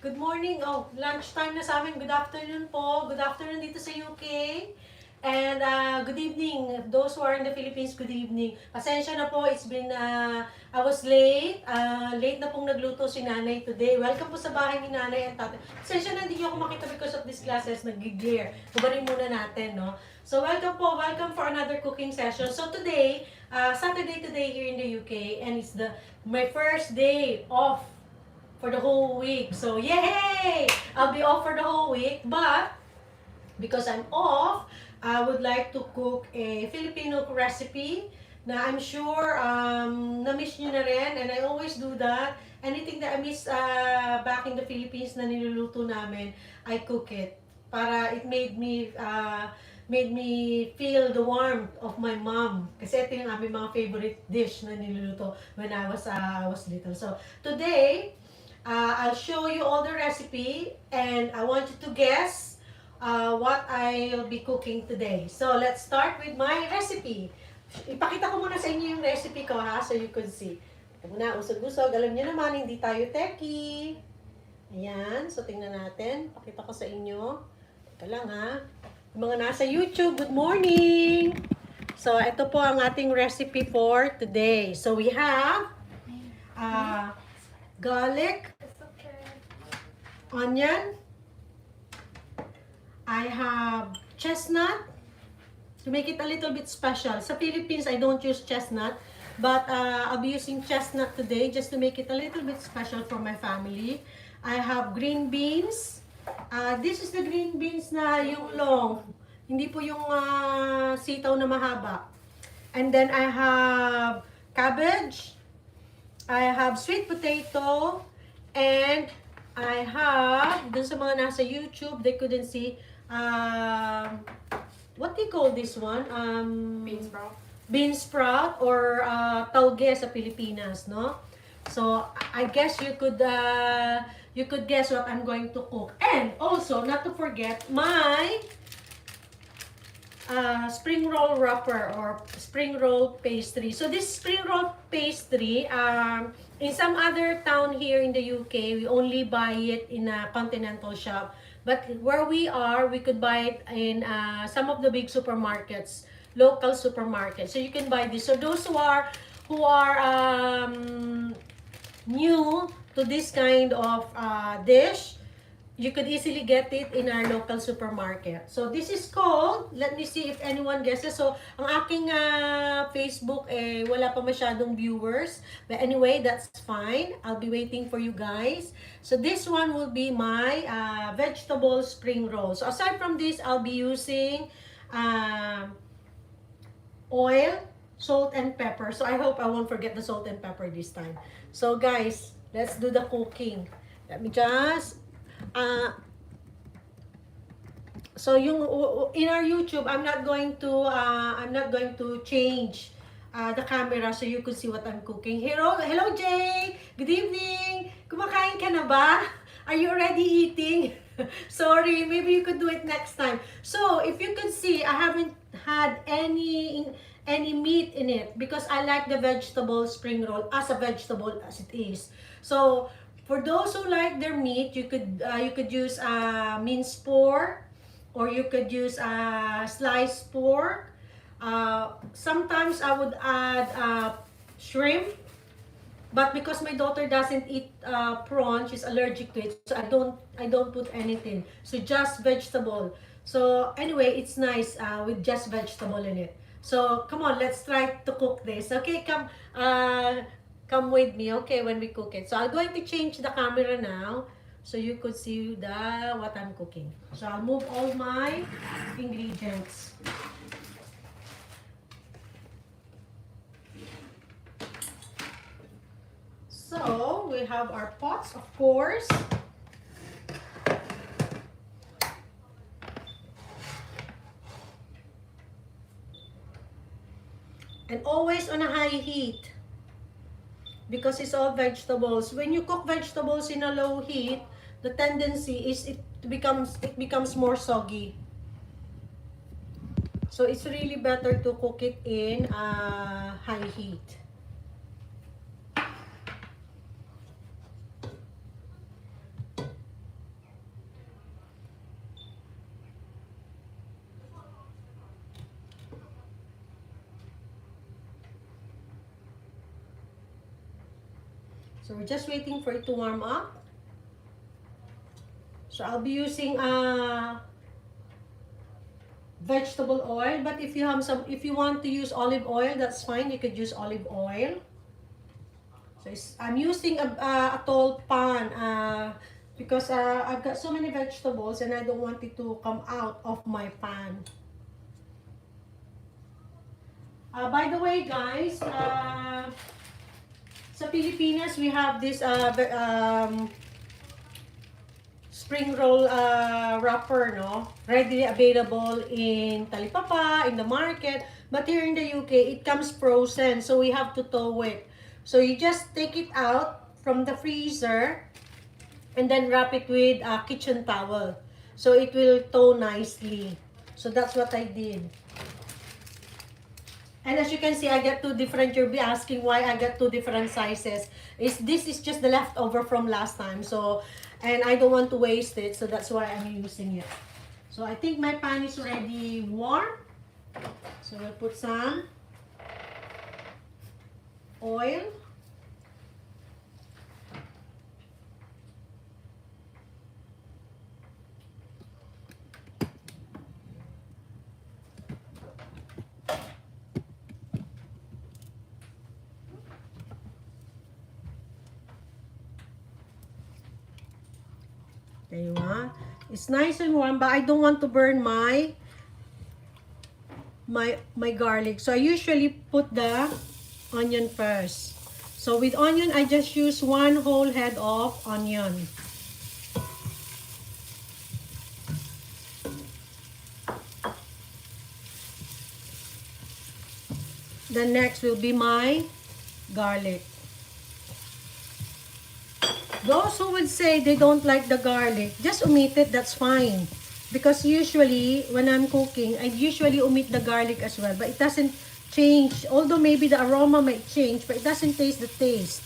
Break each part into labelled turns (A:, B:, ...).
A: Good morning. Oh, lunchtime na sa amin. Good afternoon po. Good afternoon dito sa UK. And good evening. Those who are in the Philippines, good evening. Pasensya na po. It's been, I was late. Late na pong nagluto si nanay today. Welcome po sa bahay ni nanay at tatay. Pasensya na, hindi niyo ako makita because of these classes. Nag-glare. Kubarin muna natin, no? So, welcome po. Welcome for another cooking session. So, today, Saturday today here in the UK. And it's my first day off for the whole week. So, yay! I'll be off for the whole week, but because I'm off, I would like to cook a Filipino recipe na I'm sure na-miss nyo na rin, and I always do that. Anything that I miss back in the Philippines na niluluto namin, I cook it. Para it made me feel the warmth of my mom. Kasi ito yung aming mga favorite dish na niluluto when I was little. So, today, I'll show you all the recipe and I want you to guess what I'll be cooking today. So let's start with my recipe. Ipakita ko muna sa inyo yung recipe ko ha, so you could see. Ito muna, usog-usog. Alam niyo naman, hindi tayo techie. Ayan, so tingnan natin. Pakita ko sa inyo. Ito lang ha. Yung mga nasa YouTube, good morning! So ito po ang ating recipe for today. So we have garlic, onion, I have chestnut to make it a little bit special. Sa Philippines, I don't use chestnut, but I'll be using chestnut today just to make it a little bit special for my family. I have green beans. This is the green beans na yung long, hindi po yung sitaw na mahaba. And then I have cabbage. I have sweet potato, and I have, dun sa mga nasa YouTube, they couldn't see, what do you call this one?
B: Bean sprout.
A: Bean sprout or tauge sa Pilipinas, no? So, I guess you could guess what I'm going to cook. And also, not to forget, my spring roll wrapper or spring roll pastry. So this spring roll pastry, in some other town here in the UK, we only buy it in a continental shop. But where we are, we could buy it in some of the big supermarkets, local supermarkets. So you can buy this. So those who are new to this kind of dish, you could easily get it in our local supermarket. So this is called, let me see if anyone guesses. So ang aking Facebook wala pa masyadong viewers. But anyway, that's fine. I'll be waiting for you guys. So this one will be my vegetable spring roll. So aside from this, I'll be using oil, salt, and pepper. So I hope I won't forget the salt and pepper this time. So guys, let's do the cooking. Let me just so yung in our YouTube, I'm not going to change the camera so you could see what I'm cooking. Hello Jay. Good evening. Kumakain ka na ba? Are you already eating? Sorry, maybe you could do it next time. So, if you could see, I haven't had any meat in it because I like the vegetable spring roll as a vegetable as it is. So, for those who like their meat, you could use minced pork, or you could use sliced pork. Sometimes I would add shrimp, but because my daughter doesn't eat prawn, she's allergic to it, so I don't put anything. So just vegetable. So anyway, it's nice with just vegetable in it. So come on, let's try to cook this. Okay, come with me, okay, when we cook it. So I'm going to change the camera now so you could see what I'm cooking. So I'll move all my ingredients. So we have our pots, of course. And always on a high heat, because it's all vegetables. When you cook vegetables in a low heat, the tendency is it becomes more soggy. So it's really better to cook it in high heat. So we're just waiting for it to warm up. So I'll be using vegetable oil, but if you want to use olive oil, that's fine. You could use olive oil. So I'm using a tall pan because I've got so many vegetables and I don't want it to come out of my pan. By the way, guys, sa Pilipinas, we have this spring roll wrapper, no? Readily available in Talipapa, in the market. But here in the UK, it comes frozen, so we have to thaw it. So you just take it out from the freezer and then wrap it with a kitchen towel. So it will thaw nicely. So that's what I did. And as you can see, I got two different. You'll be asking why I got two different sizes. This is just the leftover from last time. So, and I don't want to waste it. So that's why I'm using it. So I think my pan is already warm. So we'll put some oil. There you are. It's nice and warm, but I don't want to burn my garlic. So I usually put the onion first. So with onion, I just use one whole head of onion. Then next will be my garlic. Those who would say they don't like the garlic, just omit it, that's fine. Because usually, when I'm cooking, I usually omit the garlic as well. But it doesn't change, although maybe the aroma might change, but it doesn't taste the taste.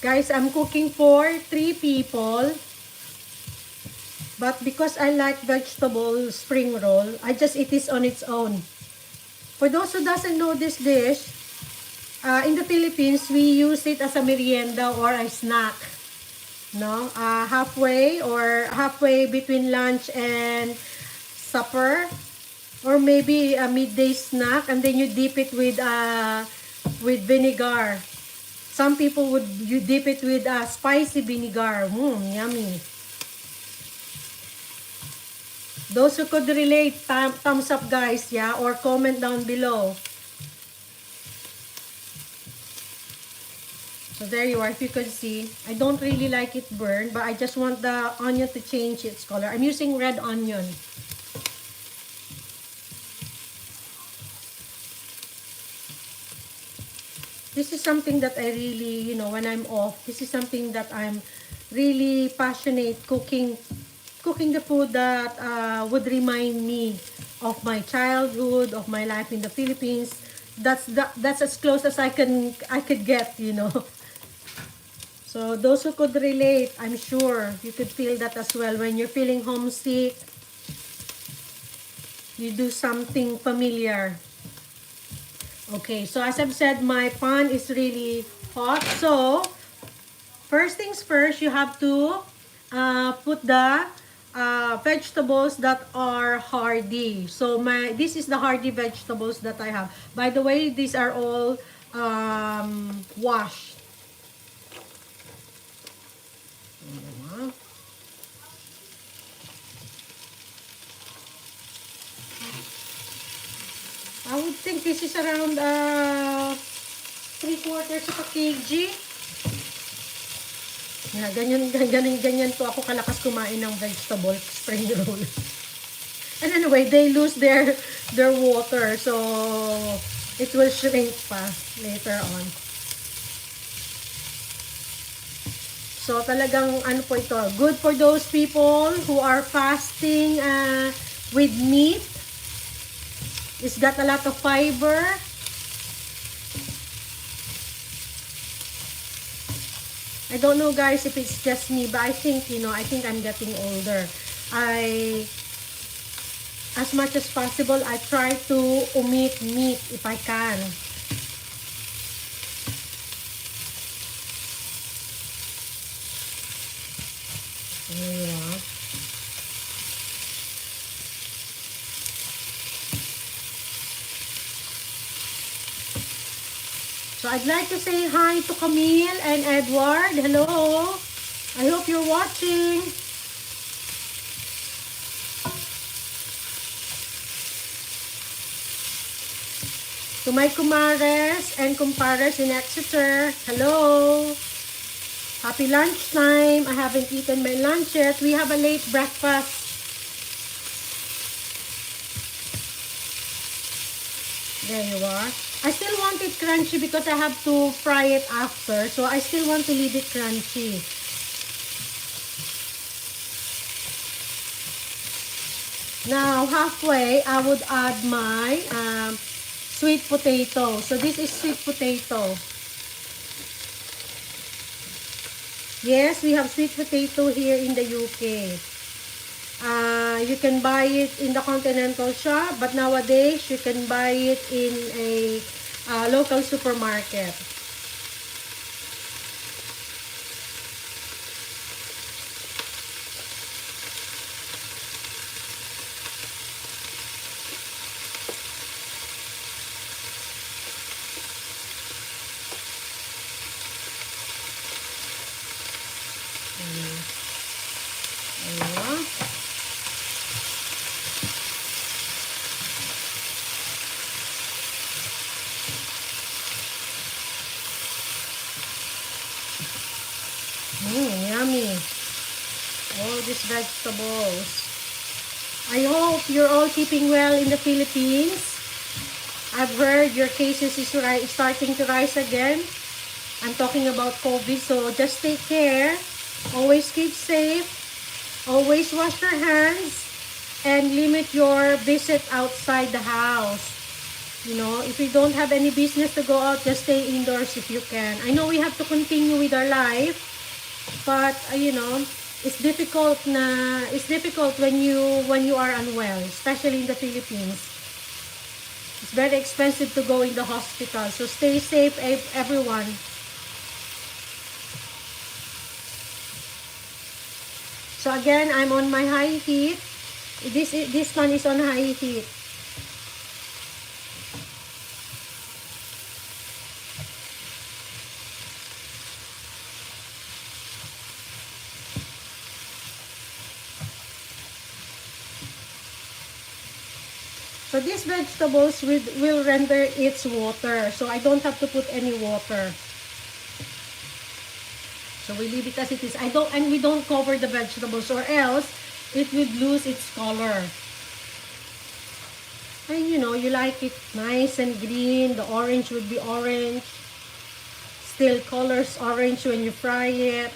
A: Guys, I'm cooking for 3 people. But because I like vegetable spring roll, I just eat this on its own. For those who doesn't know this dish, in the Philippines, we use it as a merienda or a snack. No, halfway between lunch and supper, or maybe a midday snack, and then you dip it with vinegar. Some people would dip it with spicy vinegar. Yummy. Those who could relate, thumbs up, guys, yeah, or comment down below. So there you are, if you could see. I don't really like it burned, but I just want the onion to change its color. I'm using red onion. This is something that I really, when I'm off, this is something that I'm really passionate cooking the food that would remind me of my childhood, of my life in the Philippines. That's as close as I could get, So those who could relate, I'm sure you could feel that as well. When you're feeling homesick, you do something familiar. Okay, so as I've said, my pan is really hot. So first things first, you have to put the vegetables that are hardy. So this is the hardy vegetables that I have. By the way, these are all washed. I would think this is around 3/4 of a kg. Yeah, ganyan po ako kalakas kumain ng vegetable spring roll. And anyway, they lose their water, so it will shrink pa later on. So talagang ano po ito, good for those people who are fasting with meat. It's got a lot of fiber. I don't know, guys, if it's just me, but I think, I think I'm getting older. as much as possible, I try to omit meat if I can. Yeah. So I'd like to say hi to Camille and Edward. Hello. I hope you're watching. To my kumares and kumpares in Exeter, hello. Happy lunchtime. I haven't eaten my lunch yet. We have a late breakfast. There you are. I still want it crunchy because I have to fry it after. So I still want to leave it crunchy. Now, halfway, I would add my sweet potato. So this is sweet potato. Yes, we have sweet potato here in the UK. You can buy it in the continental shop, but nowadays you can buy it in a local supermarket. Yummy. All these vegetables. I hope you're all keeping well in the Philippines. I've heard your cases is starting to rise again. I'm talking about COVID, so just take care. Always keep safe. Always wash your hands. And limit your visit outside the house. You know, if you don't have any business to go out, just stay indoors if you can. I know we have to continue with our life, but you know, it's difficult when you are unwell, especially in the Philippines. It's very expensive to go in the hospital, so stay safe, everyone. So again, I'm on my high heat. This one is on high heat. So these vegetables will render its water. So I don't have to put any water. So we leave it as it is. And we don't cover the vegetables, or else it would lose its color. And you know, you like it nice and green. The orange would be orange. Still colors orange when you fry it.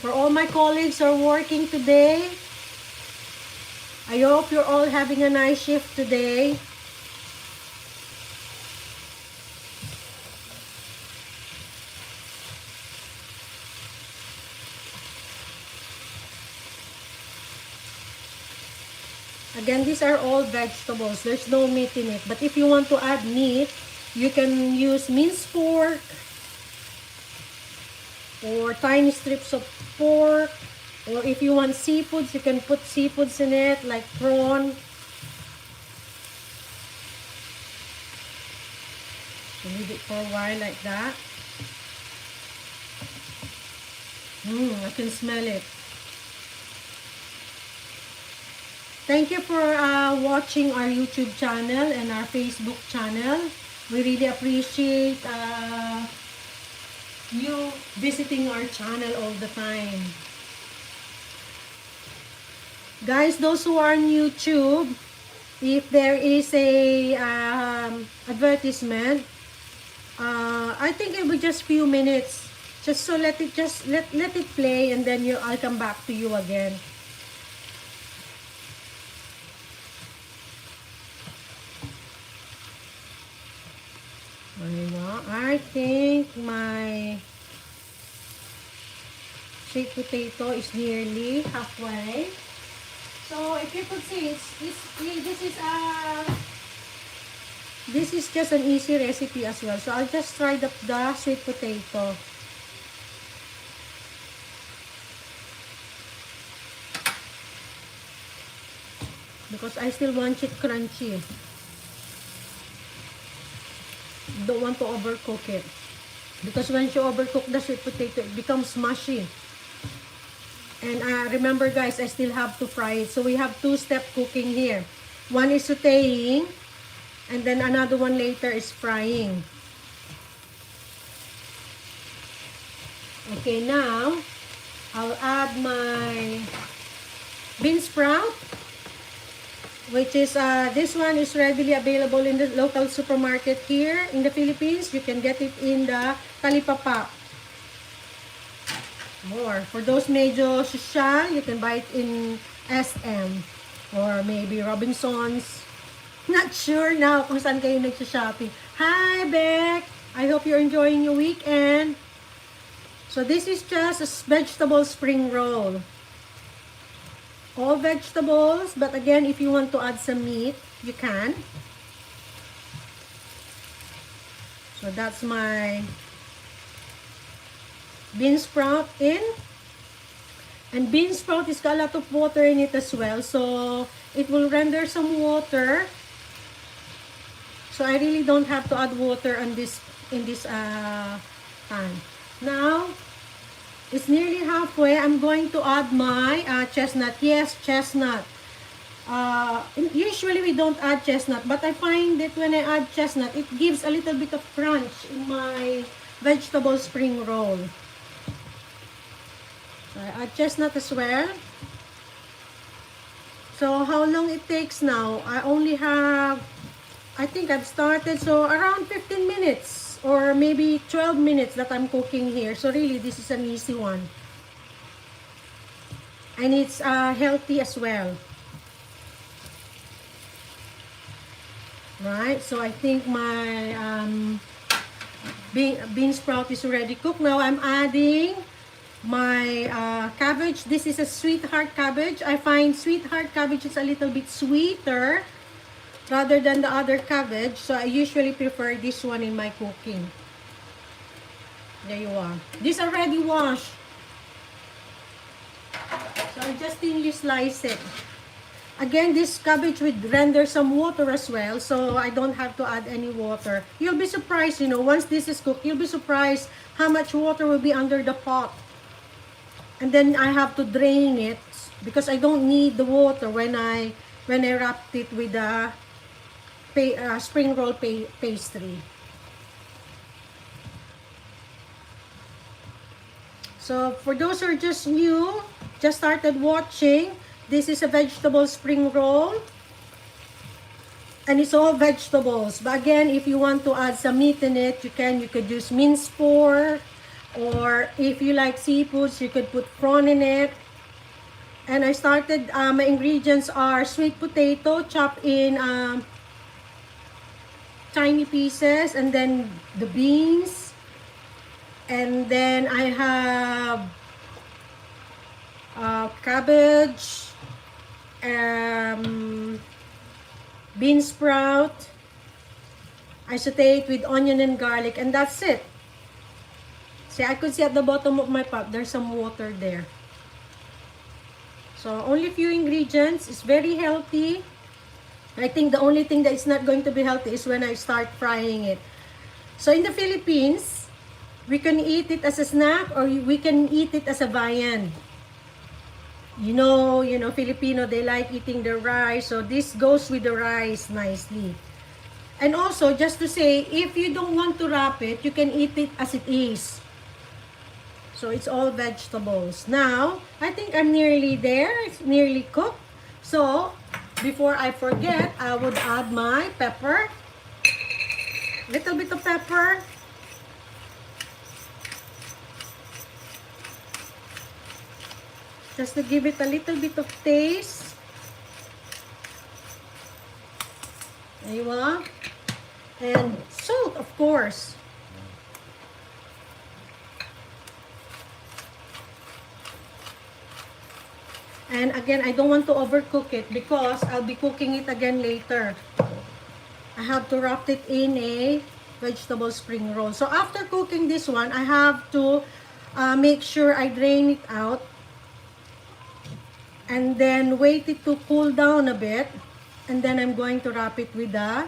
A: For all my colleagues who are working today, I hope you're all having a nice shift today. Again, these are all vegetables. There's no meat in it. But if you want to add meat, you can use minced pork or tiny strips of pork. Or if you want seafoods, you can put seafoods in it, like prawn. So leave it for a while like that. I can smell it. Thank you for watching our YouTube channel and our Facebook channel. We really appreciate you visiting our channel all the time. Guys, those who are on YouTube, if there is a advertisement, I think it will be just few minutes. Just so let it play, and then I'll come back to you again. I think my sweet potato is nearly halfway. So if you could see, this is just an easy recipe as well. So I'll just try the sweet potato. Because I still want it crunchy. Don't want to overcook it. Because once you overcook the sweet potato, it becomes mushy. And remember guys, I still have to fry it. So we have two-step cooking here. One is sauteing, and then another one later is frying. Okay, now I'll add my bean sprout, which is this one is readily available in the local supermarket here in the Philippines. You can get it in the Talipapa. Or for those medyo social, you can buy it in SM or maybe Robinsons. Not sure now kung saan kayo nagsha-shopping. Hi Beck! I hope you're enjoying your weekend. So this is just a vegetable spring roll. All vegetables, but again, if you want to add some meat, you can. So that's my bean sprout in. And bean sprout is got a lot of water in it as well. So it will render some water. So I really don't have to add water on this in this pan. Now, it's nearly halfway. I'm going to add my chestnut. Yes, chestnut. Usually we don't add chestnut, but I find that when I add chestnut, it gives a little bit of crunch in my vegetable spring roll. So I add chestnut as well. So how long it takes now? I only have, I think I've started, so around 15 minutes or maybe 12 minutes that I'm cooking here. So really, this is an easy one. And it's healthy as well. Right, so I think my bean sprout is already cooked. Now I'm adding my cabbage. This is a sweetheart cabbage. I find sweetheart cabbage is a little bit sweeter rather than the other cabbage. So I usually prefer this one in my cooking. There you are. This already washed. So I just thinly slice it. Again, this cabbage would render some water as well, so I don't have to add any water. You'll be surprised, you know, once this is cooked, you'll be surprised how much water will be under the pot. And then I have to drain it because I don't need the water when I wrapped it with the spring roll pastry. So for those who are just new, just started watching, this is a vegetable spring roll. And it's all vegetables. But again, if you want to add some meat in it, you can. You could use minced pork. Or if you like seafoods, you could put prawn in it. And I started, my ingredients are sweet potato chopped in tiny pieces. And then the beans. And then I have cabbage. Bean sprout. I saute it with onion and garlic, and that's it. See, I could see at the bottom of my pot there's some water there. So only few ingredients. It's very healthy. I think the only thing that is not going to be healthy is when I start frying it. So in the Philippines, we can eat it as a snack or we can eat it as a viand. You know, Filipino, they like eating the rice. So this goes with the rice nicely. And also, just to say, if you don't want to wrap it, you can eat it as it is. So it's all vegetables. Now, I think I'm nearly there. It's nearly cooked. So, before I forget, I would add my pepper. Little bit of pepper. Just to give it a little bit of taste. There you are. And salt, of course. And again, I don't want to overcook it because I'll be cooking it again later. I have to wrap it in a vegetable spring roll. So after cooking this one, I have to make sure I drain it out and then wait it to cool down a bit. And then I'm going to wrap it with the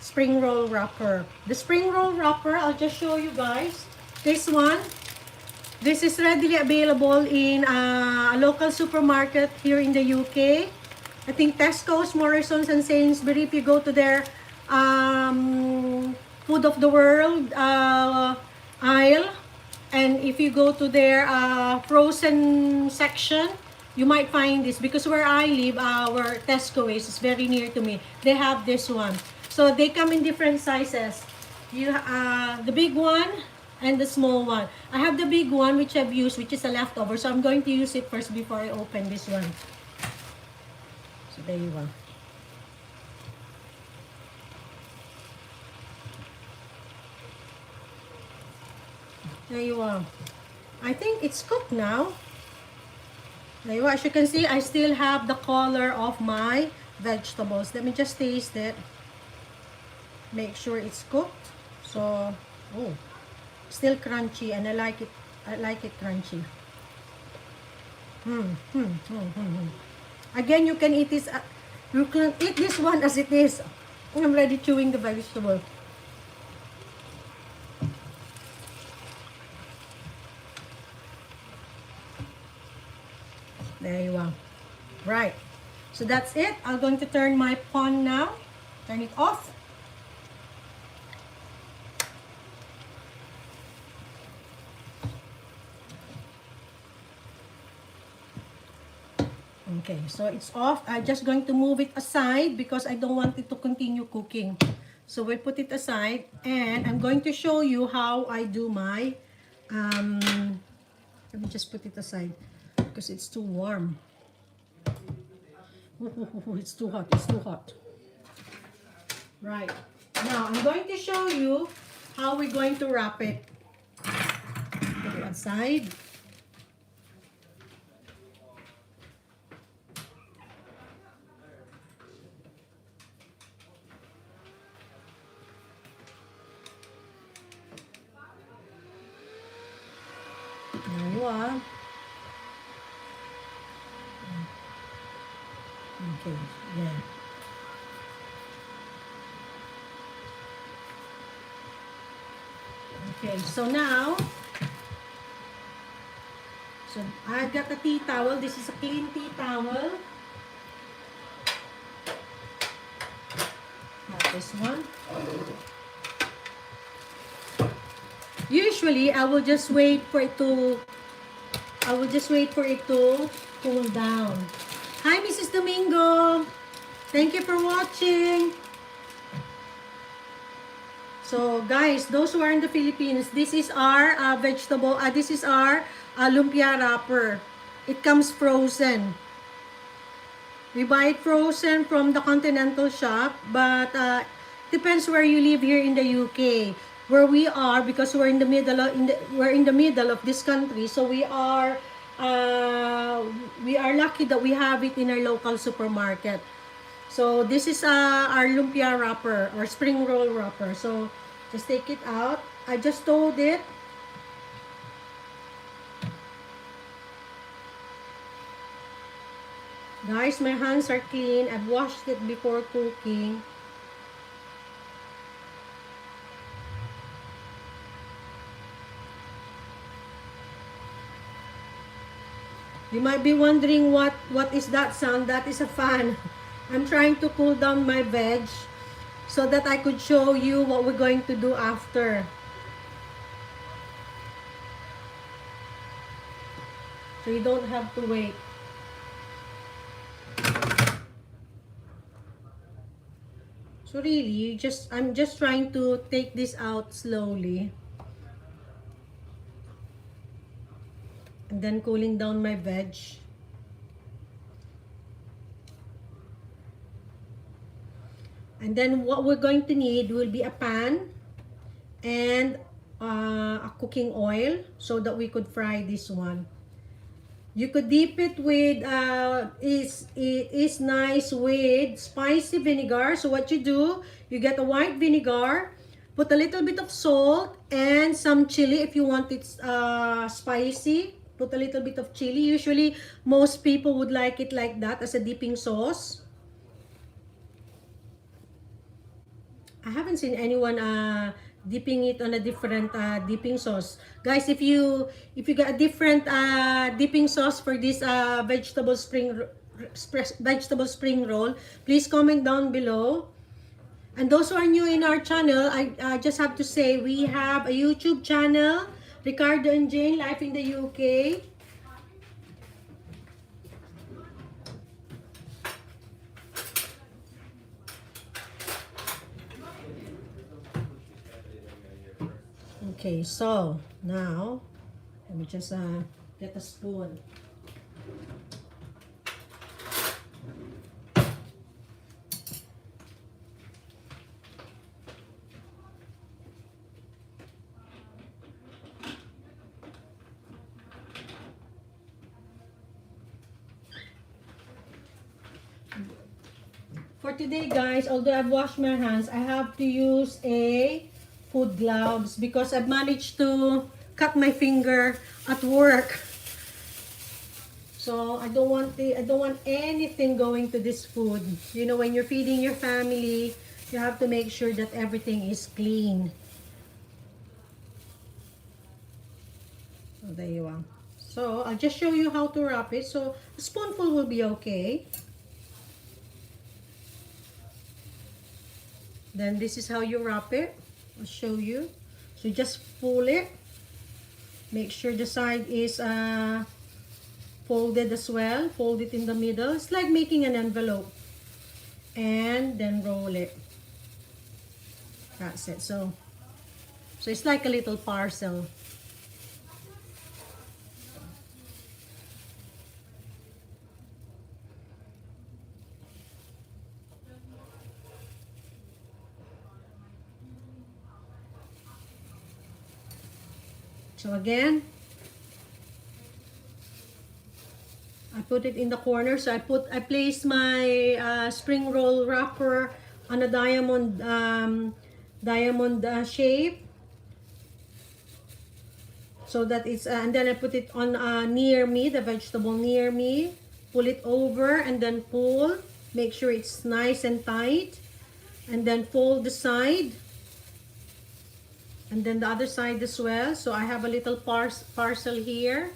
A: spring roll wrapper. The spring roll wrapper, I'll just show you guys. This one, this is readily available in a local supermarket here in the UK. I think Tesco's, Morrisons, and Sainsbury, if you go to their Food of the World aisle, and if you go to their frozen section, you might find this, because where I live, where Tesco is very near to me. They have this one. So they come in different sizes. You the big one and the small one. I have the big one which I've used, which is a leftover. So I'm going to use it first before I open this one. So there you go. There you are. I think it's cooked now. There you are. As you can see, I still have the color of my vegetables. Let me just taste it. Make sure it's cooked. So, oh, still crunchy, and I like it. I like it crunchy. Again, you can eat this. You can eat this one as it is. I'm already chewing the vegetable. There you are. Right. So that's it. I'm going to turn my pan now. Turn it off. Okay, so it's off. I'm just going to move it aside because I don't want it to continue cooking. So we put it aside, and I'm going to show you how I do my, let me just put it aside because it's too warm. It's too hot, it's too hot. Right, now I'm going to show you how we're going to wrap it. Put it aside. There you are. Okay, yeah. Okay, so now, so I got a tea towel. This is a clean tea towel. Not this one. Usually, I will just wait for it to cool down. Hi, Mrs. Domingo. Thank you for watching. So, guys, those who are in the Philippines, this is our vegetable. This is our lumpia wrapper. It comes frozen. We buy it frozen from the Continental shop, but depends where you live here in the UK. Where we are, because we're in the middle of this country, so we are lucky that we have it in our local supermarket. So this is our lumpia wrapper or spring roll wrapper. So just take it out. I just told it. Guys, my hands are clean. I've washed it before cooking. You might be wondering what is that sound? That is a fan. I'm trying to cool down my veg so that I could show you what we're going to do after. So you don't have to wait. So really, I'm just trying to take this out slowly. And then cooling down my veg. And then what we're going to need will be a pan and a cooking oil so that we could fry this one. You could dip it with, it is nice with spicy vinegar. So what you do, you get a white vinegar, put a little bit of salt and some chili if you want it spicy. Put a little bit of chili. Usually, most people would like it like that as a dipping sauce. I haven't seen anyone dipping it on a different dipping sauce. Guys, if you got a different dipping sauce for this vegetable spring roll, please comment down below. And those who are new in our channel, I just have to say we have a YouTube channel, Ricardo and Jane Life in the UK. Okay, so now let me just get a spoon. For today, guys, although I've washed my hands, I have to use a food gloves because I've managed to cut my finger at work. So I don't want anything going to this food. You know, when you're feeding your family, you have to make sure that everything is clean. So there you are. So I'll just show you how to wrap it. So a spoonful will be okay. Then this is how you wrap it. I'll show you. So just fold it. Make sure the side is folded as well. Fold it in the middle. It's like making an envelope. And then roll it. That's it. So it's like a little parcel. So again, I put it in the corner. So I place my spring roll wrapper on a diamond shape, so that it's and then I put it on near me, the vegetable near me. Pull it over and then pull. Make sure it's nice and tight, and then fold the side. And then the other side as well. So I have a little parcel here.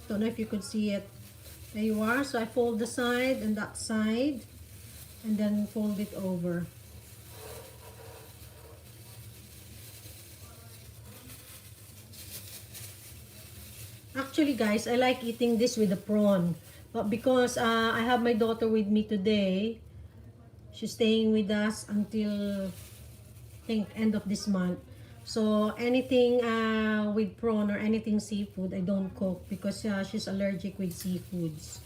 A: Don't know if you could see it. There you are. So I fold the side and that side. And then fold it over. Actually, guys, I like eating this with a prawn. But because I have my daughter with me today, she's staying with us until, I think, end of this month. So anything with prawn or anything seafood, I don't cook because she's allergic with seafoods.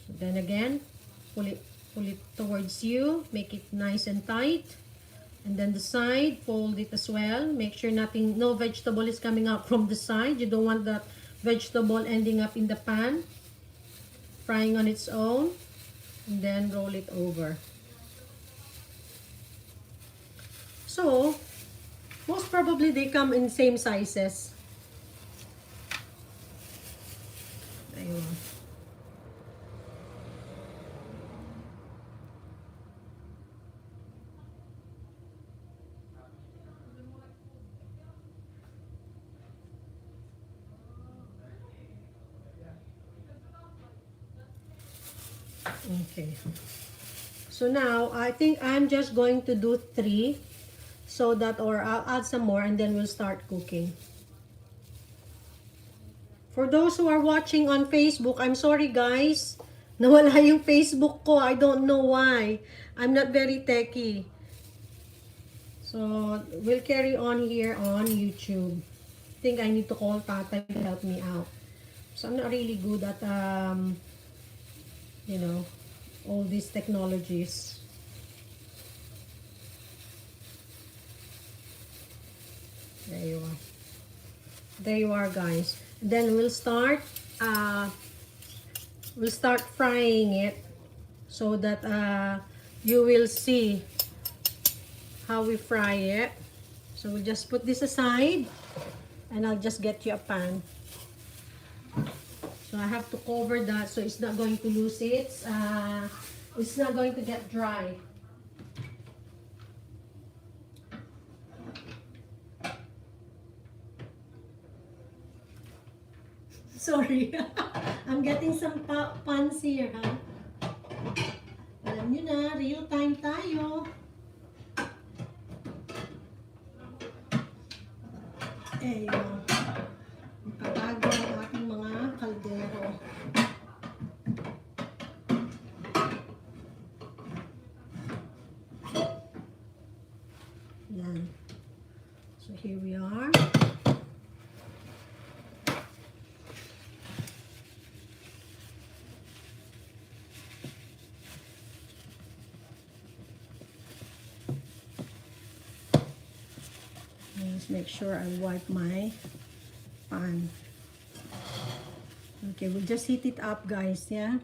A: So then again, pull it towards you, make it nice and tight. And then the side, fold it as well. Make sure no vegetable is coming out from the side. You don't want that vegetable ending up in the pan, frying on its own. And then roll it over. So, most probably they come in same sizes. Ayun. Okay. So now, I think I'm just going to do 3. So that, or I'll add some more and then we'll start cooking. For those who are watching on Facebook, I'm sorry guys. Nawala yung Facebook ko. I don't know why. I'm not very techy. So, we'll carry on here on YouTube. I think I need to call Tatay to help me out. So, I'm not really good at, you know, all these technologies. There you are. There you are, guys. Then we'll start frying it so that you will see how we fry it. So we'll just put this aside and I'll just get you a pan. So I have to cover that so it's not going to lose it's not going to get dry. Sorry. I'm getting some puns here, ha? Alam nyo na, real time tayo. Ayun. Magkatago ang ating mga kaldero. Yan. So here we are. Let's make sure I wipe my pan. Okay, we'll just heat it up, guys, yeah?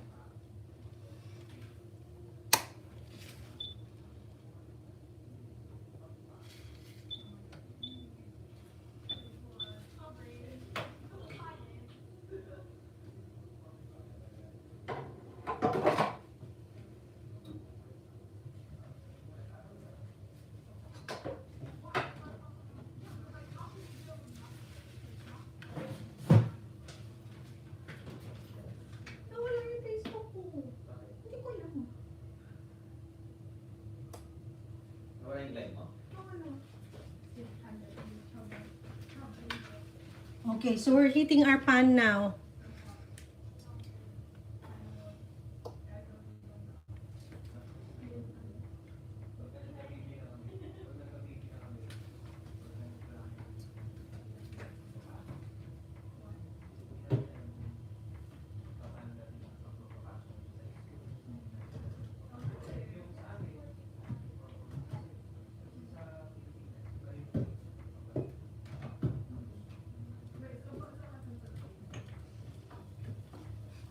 A: Okay, so we're heating our pan now.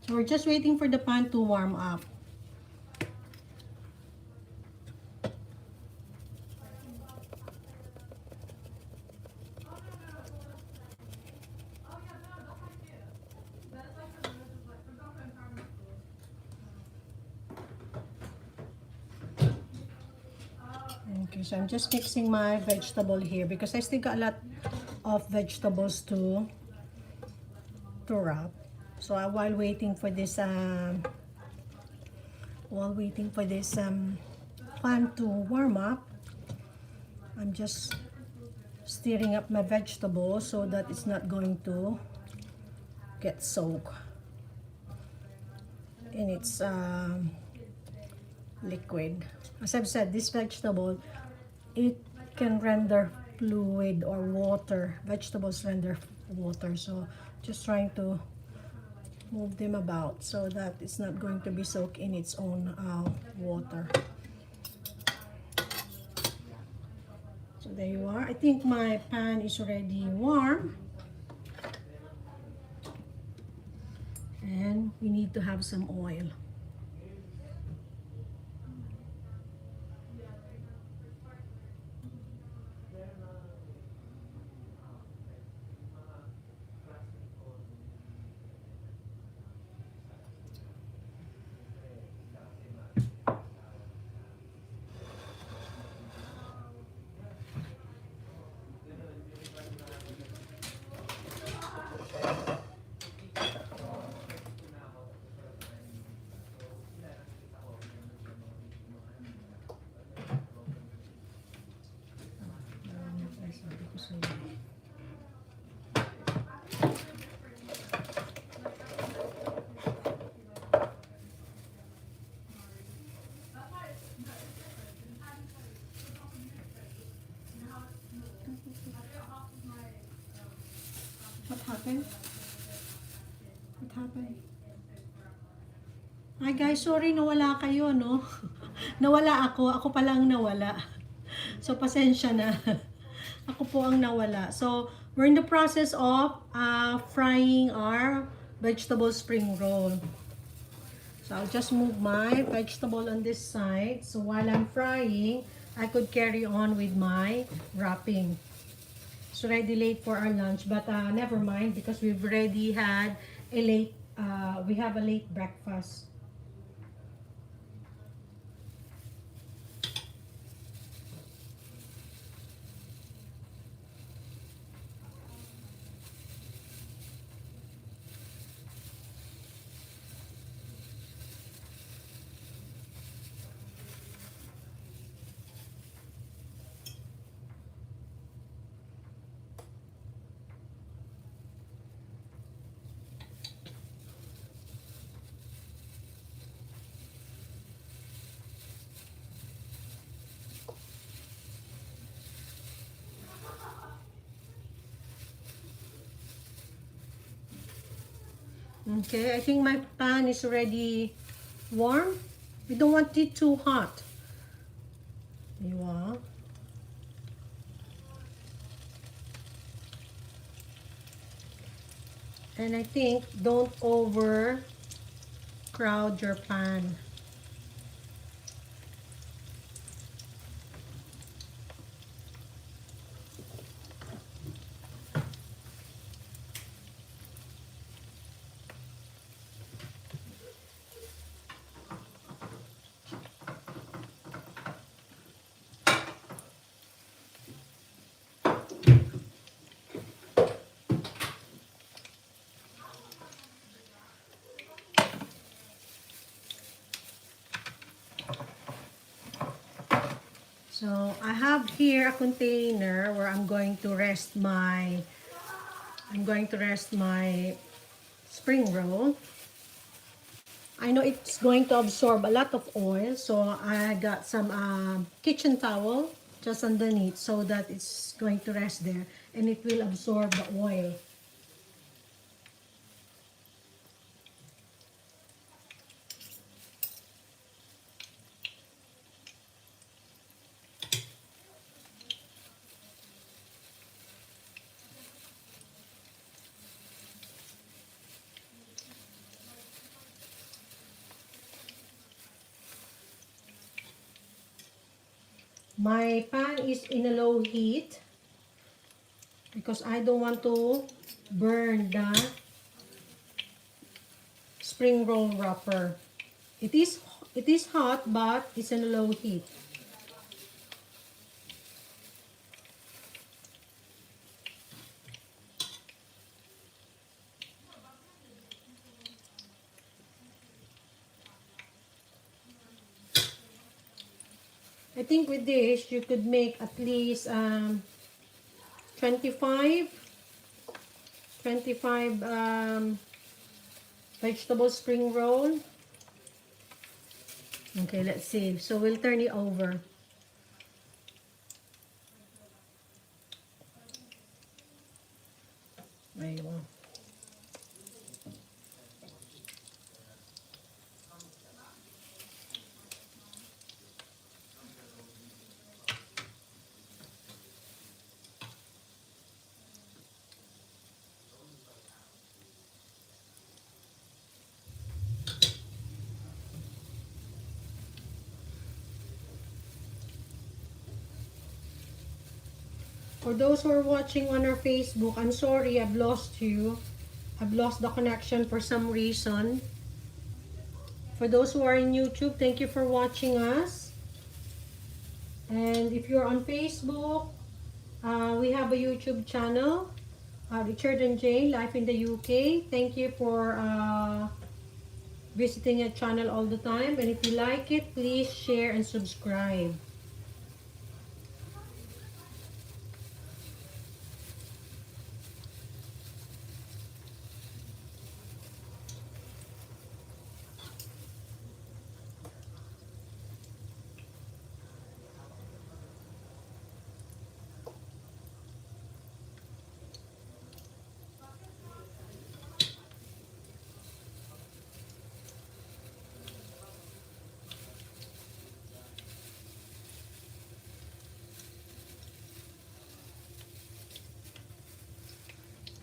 A: So we're just waiting for the pan to warm up. Okay, so I'm just mixing my vegetable here because I still got a lot of vegetables to wrap. So while waiting for this pan to warm up, I'm just stirring up my vegetables so that it's not going to get soaked in its liquid. As I've said, this vegetable, it can render fluid or water. Vegetables render water, so just trying to move them about so that it's not going to be soaked in its own water. So there you are. I think my pan is already warm. And we need to have some oil. What happened? What happened? Hi guys, sorry nawala kayo, no? Nawala ako. Ako palang nawala. So, pasensya na. Ako po ang nawala. So, We're in the process of frying our vegetable spring roll. So I'll just move my vegetable on this side. So while I'm frying, I could carry on with my wrapping. It's already late for our lunch, but never mind because we've already had a we have a late breakfast. Okay, I think my pan is already warm. We don't want it too hot. You are. And I think don't over crowd your pan. So I have here a container where I'm going to rest my spring roll. I know it's going to absorb a lot of oil, so I got some kitchen towel just underneath so that it's going to rest there and it will absorb the oil. My pan is in a low heat because I don't want to burn the spring roll wrapper. It is hot, but it's in a low heat. I think with this you could make at least 25 vegetable spring roll. Okay, let's see. So we'll turn it over. There you go. For those who are watching on our Facebook, I'm sorry I've lost you. I've lost the connection for some reason. For those who are in YouTube, thank you for watching us. And if you're on Facebook, we have a YouTube channel, Richard and Jane, Life in the UK. Thank you for visiting our channel all the time. And if you like it, please share and subscribe.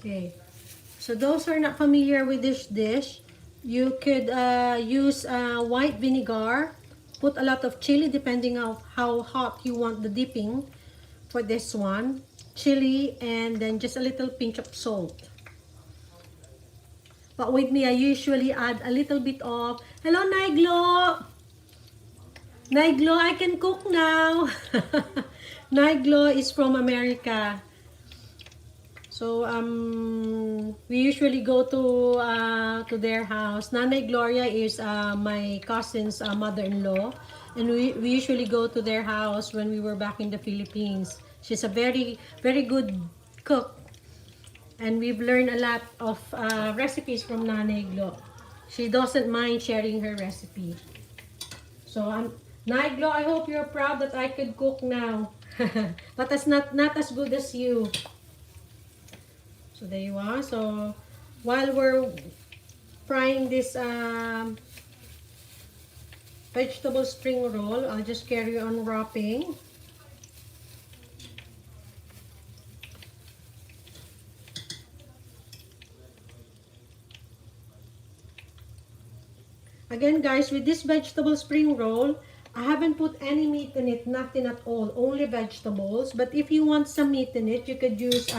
A: Okay. So those who are not familiar with this dish, you could use white vinegar, put a lot of chili depending on how hot you want the dipping for this one. Chili and then just a little pinch of salt. But with me, I usually add a little bit of, hello Naiglo! Naiglo, I can cook now! Naiglo is from America. So we usually go to their house. Nanay Gloria is my cousin's mother-in-law, and we usually go to their house when we were back in the Philippines. She's a very good cook, and we've learned a lot of recipes from Nanay Glo. She doesn't mind sharing her recipe. So Nanay Glo, I hope you're proud that I could cook now, but that's not as good as you. So there you are. So while we're frying this vegetable spring roll, I'll just carry on wrapping. Again guys, with this vegetable spring roll, I haven't put any meat in it, nothing at all, only vegetables. But if you want some meat in it, you could use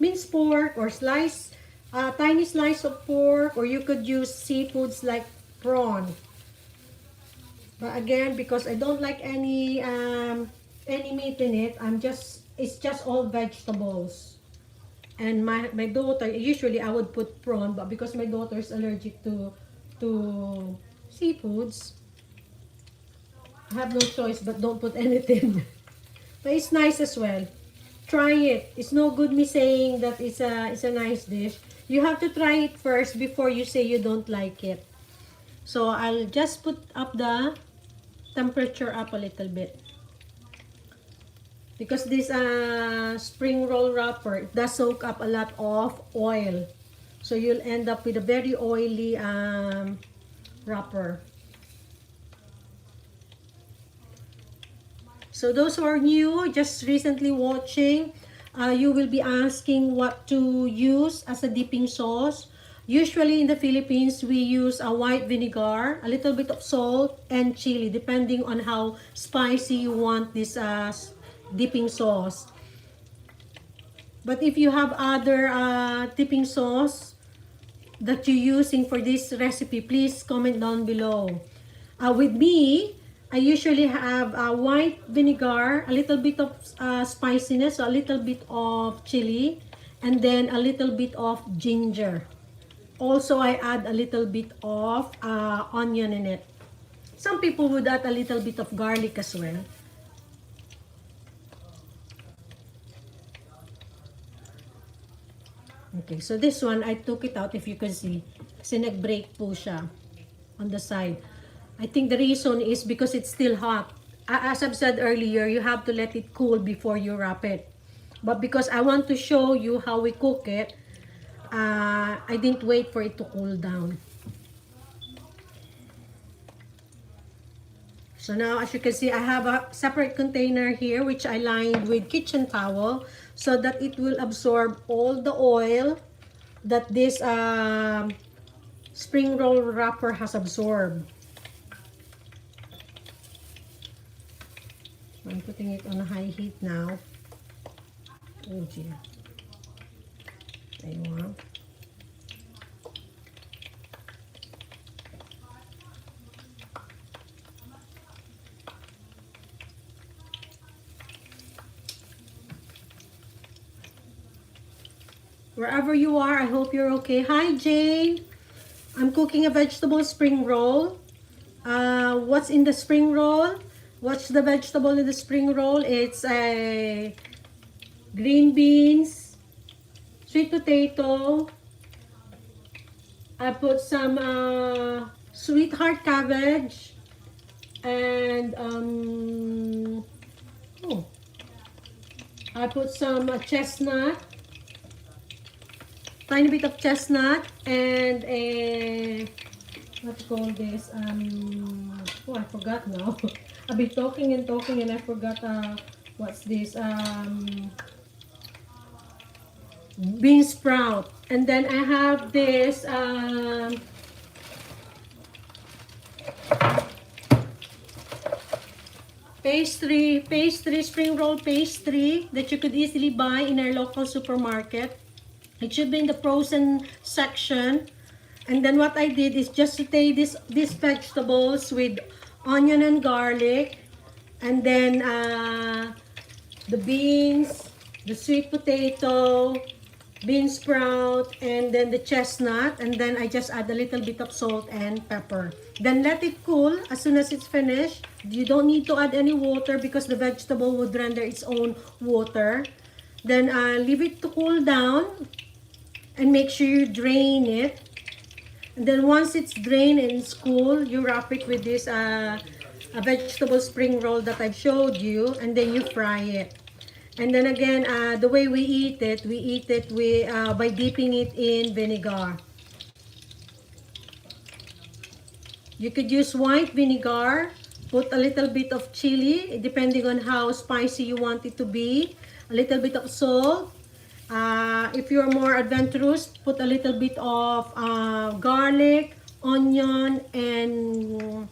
A: minced pork or tiny slice of pork, or you could use seafoods like prawn. But again, because I don't like any meat in it, it's just all vegetables. And my daughter, usually I would put prawn, but because my daughter is allergic to seafoods, I have no choice but don't put anything. But it's nice as well. Try it. It's no good me saying that it's a nice dish. You have to try it first before you say you don't like it. So I'll just put up the temperature up a little bit. Because this spring roll wrapper, it does soak up a lot of oil. So you'll end up with a very oily wrapper. So those who are new, just recently watching, you will be asking what to use as a dipping sauce. Usually in the Philippines, we use a white vinegar, a little bit of salt, and chili, depending on how spicy you want this dipping sauce. But if you have other dipping sauce that you're using for this recipe, please comment down below. With me, I usually have white vinegar, a little bit of spiciness, so a little bit of chili, and then a little bit of ginger. Also, I add a little bit of onion in it. Some people would add a little bit of garlic as well. Okay, so this one, I took it out if you can see. Kasi nag-break po siya on the side. I think the reason is because it's still hot. As I've said earlier, you have to let it cool before you wrap it. But because I want to show you how we cook it, I didn't wait for it to cool down. So now, as you can see, I have a separate container here which I lined with kitchen towel so that it will absorb all the oil that this spring roll wrapper has absorbed. I'm putting it on a high heat now. Oh dear. There you are. Wherever you are, I hope you're okay. Hi, Jane. I'm cooking a vegetable spring roll. What's in the spring roll? What's the vegetable in the spring roll? It's a green beans, sweet potato. I put some sweetheart cabbage, and I put some chestnut. Tiny bit of chestnut and a what you call this oh, I forgot now. I've been talking and I forgot what's this bean sprout. And then I have this pastry, spring roll pastry that you could easily buy in our local supermarket. It should be in the frozen section. And then what I did is just saute these vegetables with onion and garlic, and then the beans, the sweet potato, bean sprout, and then the chestnut, and then I just add a little bit of salt and pepper. Then let it cool. As soon as it's finished, you don't need to add any water because the vegetable would render its own water. Then leave it to cool down and make sure you drain it. And then once it's drained and it's cool, you wrap it with this a vegetable spring roll that I've showed you, and then you fry it. And then again, the way we eat it by dipping it in vinegar. You could use white vinegar, put a little bit of chili, depending on how spicy you want it to be, a little bit of salt. If you're more adventurous, put a little bit of garlic, onion, and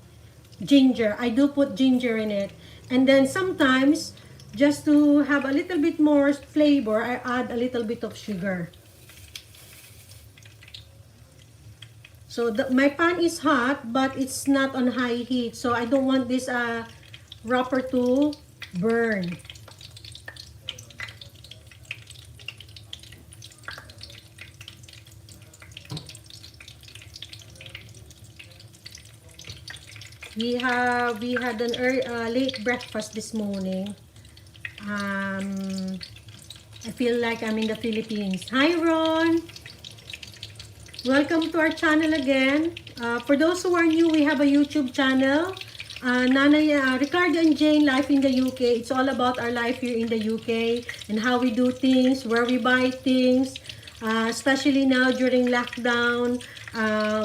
A: ginger. I do put ginger in it. And then sometimes, just to have a little bit more flavor, I add a little bit of sugar. So my pan is hot, but it's not on high heat. So I don't want this wrapper to burn. We had an late breakfast this morning. I feel like I'm in the Philippines. Hi, Ron! Welcome to our channel again. For those who are new, we have a YouTube channel. Ricardo and Jane Life in the UK. It's all about our life here in the UK and how we do things, where we buy things, especially now during lockdown,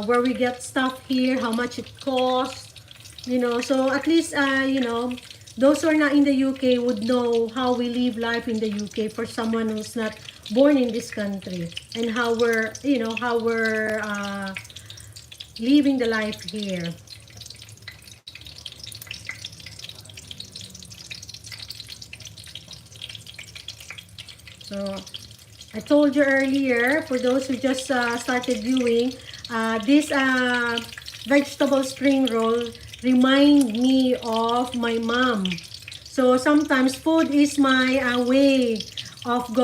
A: where we get stuff here, how much it costs. You know, so at least, you know, those who are not in the UK would know how we live life in the UK for someone who's not born in this country, and how we're, you know, how we're living the life here. So, I told you earlier, for those who just started viewing, this vegetable spring roll remind me of my mom. So sometimes food is my way of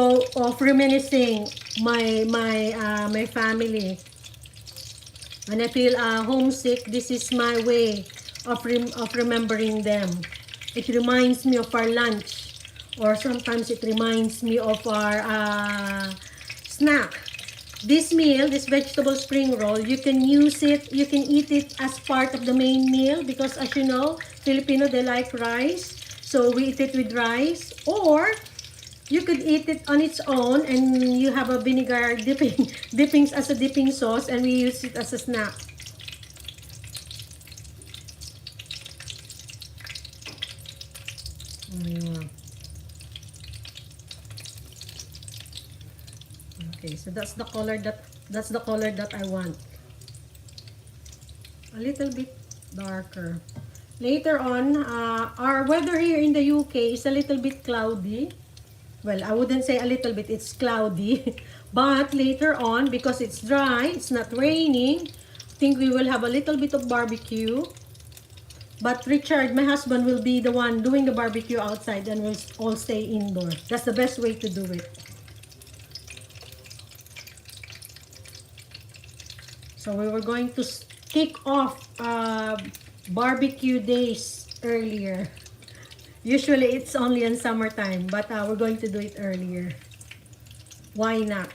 A: reminiscing my family. When I feel homesick, this is my way of remembering them. It reminds me of our lunch, or sometimes it reminds me of our snack. This meal, this vegetable spring roll, you can use it, you can eat it as part of the main meal, because as you know, Filipino, they like rice. So we eat it with rice, or you could eat it on its own and you have a vinegar dippings as a dipping sauce, and we use it as a snack. Okay, so that's the color that I want. A little bit darker. Later on, our weather here in the UK is a little bit cloudy. Well, I wouldn't say a little bit, it's cloudy. But later on, because it's dry, it's not raining, I think we will have a little bit of barbecue. But Richard, my husband, will be the one doing the barbecue outside, and we'll all stay indoor. That's the best way to do it. So we were going to kick off barbecue days earlier. Usually it's only in summertime, but we're going to do it earlier. Why not?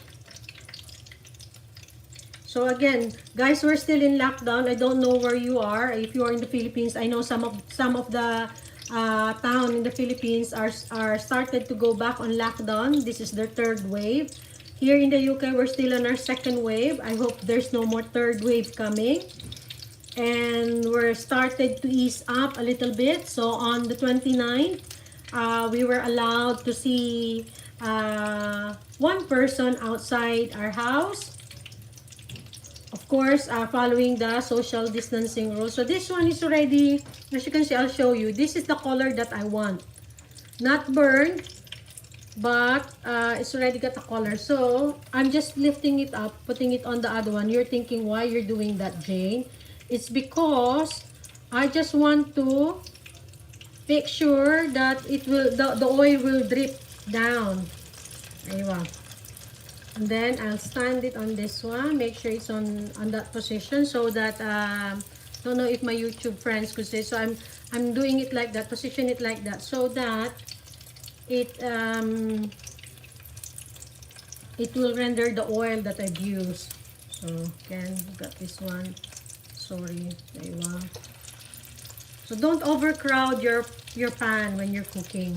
A: So again, guys, we're still in lockdown. I don't know where you are. If you are in the Philippines, I know some of the town in the Philippines are started to go back on lockdown. This is their third wave. Here in the UK, we're still on our second wave. I hope there's no more third wave coming. And we're started to ease up a little bit. So on the 29th, we were allowed to see one person outside our house. Of course, following the social distancing rules. So this one is already, as you can see, I'll show you. This is the color that I want. Not burned, but it's already got a color. So I'm just lifting it up, putting it on the other one. You're thinking why you're doing that, Jane? It's because I just want to make sure that the oil will drip down. Ayun. And then I'll stand it on this one. Make sure it's on that position so that don't know if my YouTube friends could say. So I'm doing it like that, position it like that, so that it will render the oil that I've used. So again, got this one. Sorry, ayun. So don't overcrowd your pan when you're cooking.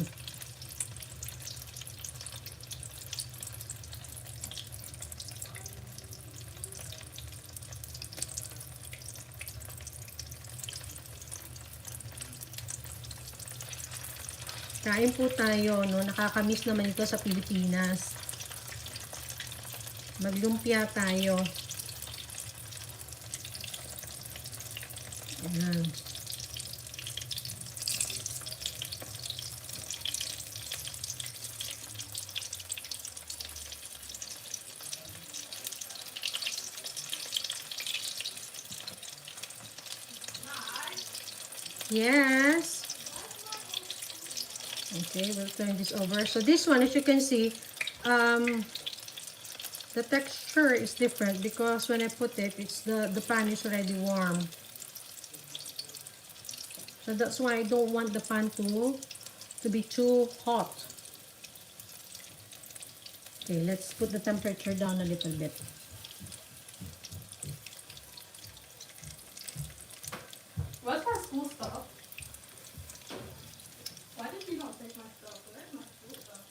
A: Kain po tayo, no? Nakakamiss naman ito sa Pilipinas. Maglumpia tayo. Ayan. Yes. Okay, we'll turn this over. So this one, as you can see, the texture is different because when I put it, it's the pan is already warm. So that's why I don't want the pan to be too hot. Okay, let's put the temperature down a little bit.
B: Where's my school stuff? Why did you not take my stuff? Where's my school stuff?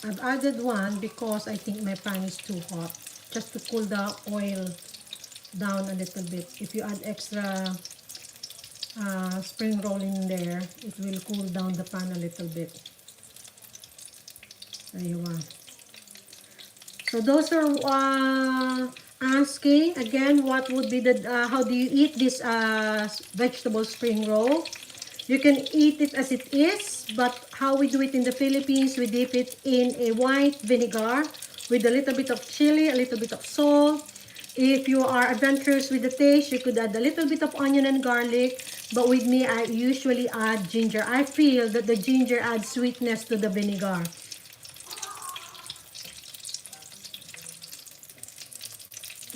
A: I've added one because I think my pan is too hot. Just to cool the oil down a little bit. If you add extra spring roll in there, it will cool down the pan a little bit. Ayun. So those are asking again, what would be the how do you eat this vegetable spring roll? You can eat it as it is, but how we do it in the Philippines, we dip it in a white vinegar with a little bit of chili, a little bit of salt. If you are adventurous with the taste, you could add a little bit of onion and garlic. But with me, I usually add ginger. I feel that the ginger adds sweetness to the vinegar.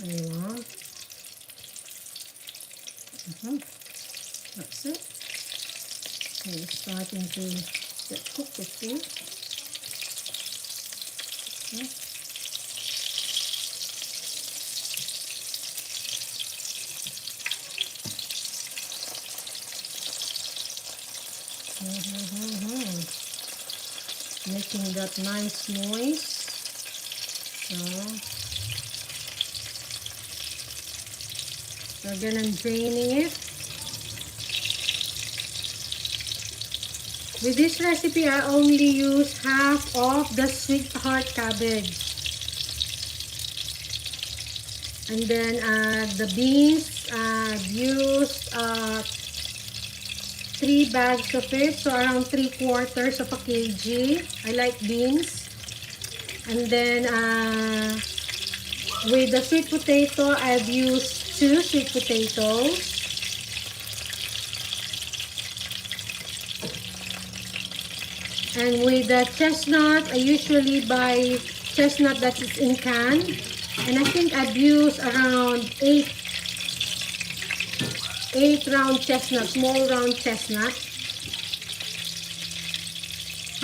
A: Ayun. That's it. Okay, it's starting to get cooked with this. Okay. Making that nice noise. So again, I'm draining it. With this recipe, I only use half of the sweetheart cabbage. And then the beans, I've used 3 bags of it, so around 3/4 of a kg. I like beans. And then with the sweet potato, I've used 2 sweet potatoes. And with the chestnut, I usually buy chestnut that is in can. And I think I've used around 8 round chestnut, small round chestnut.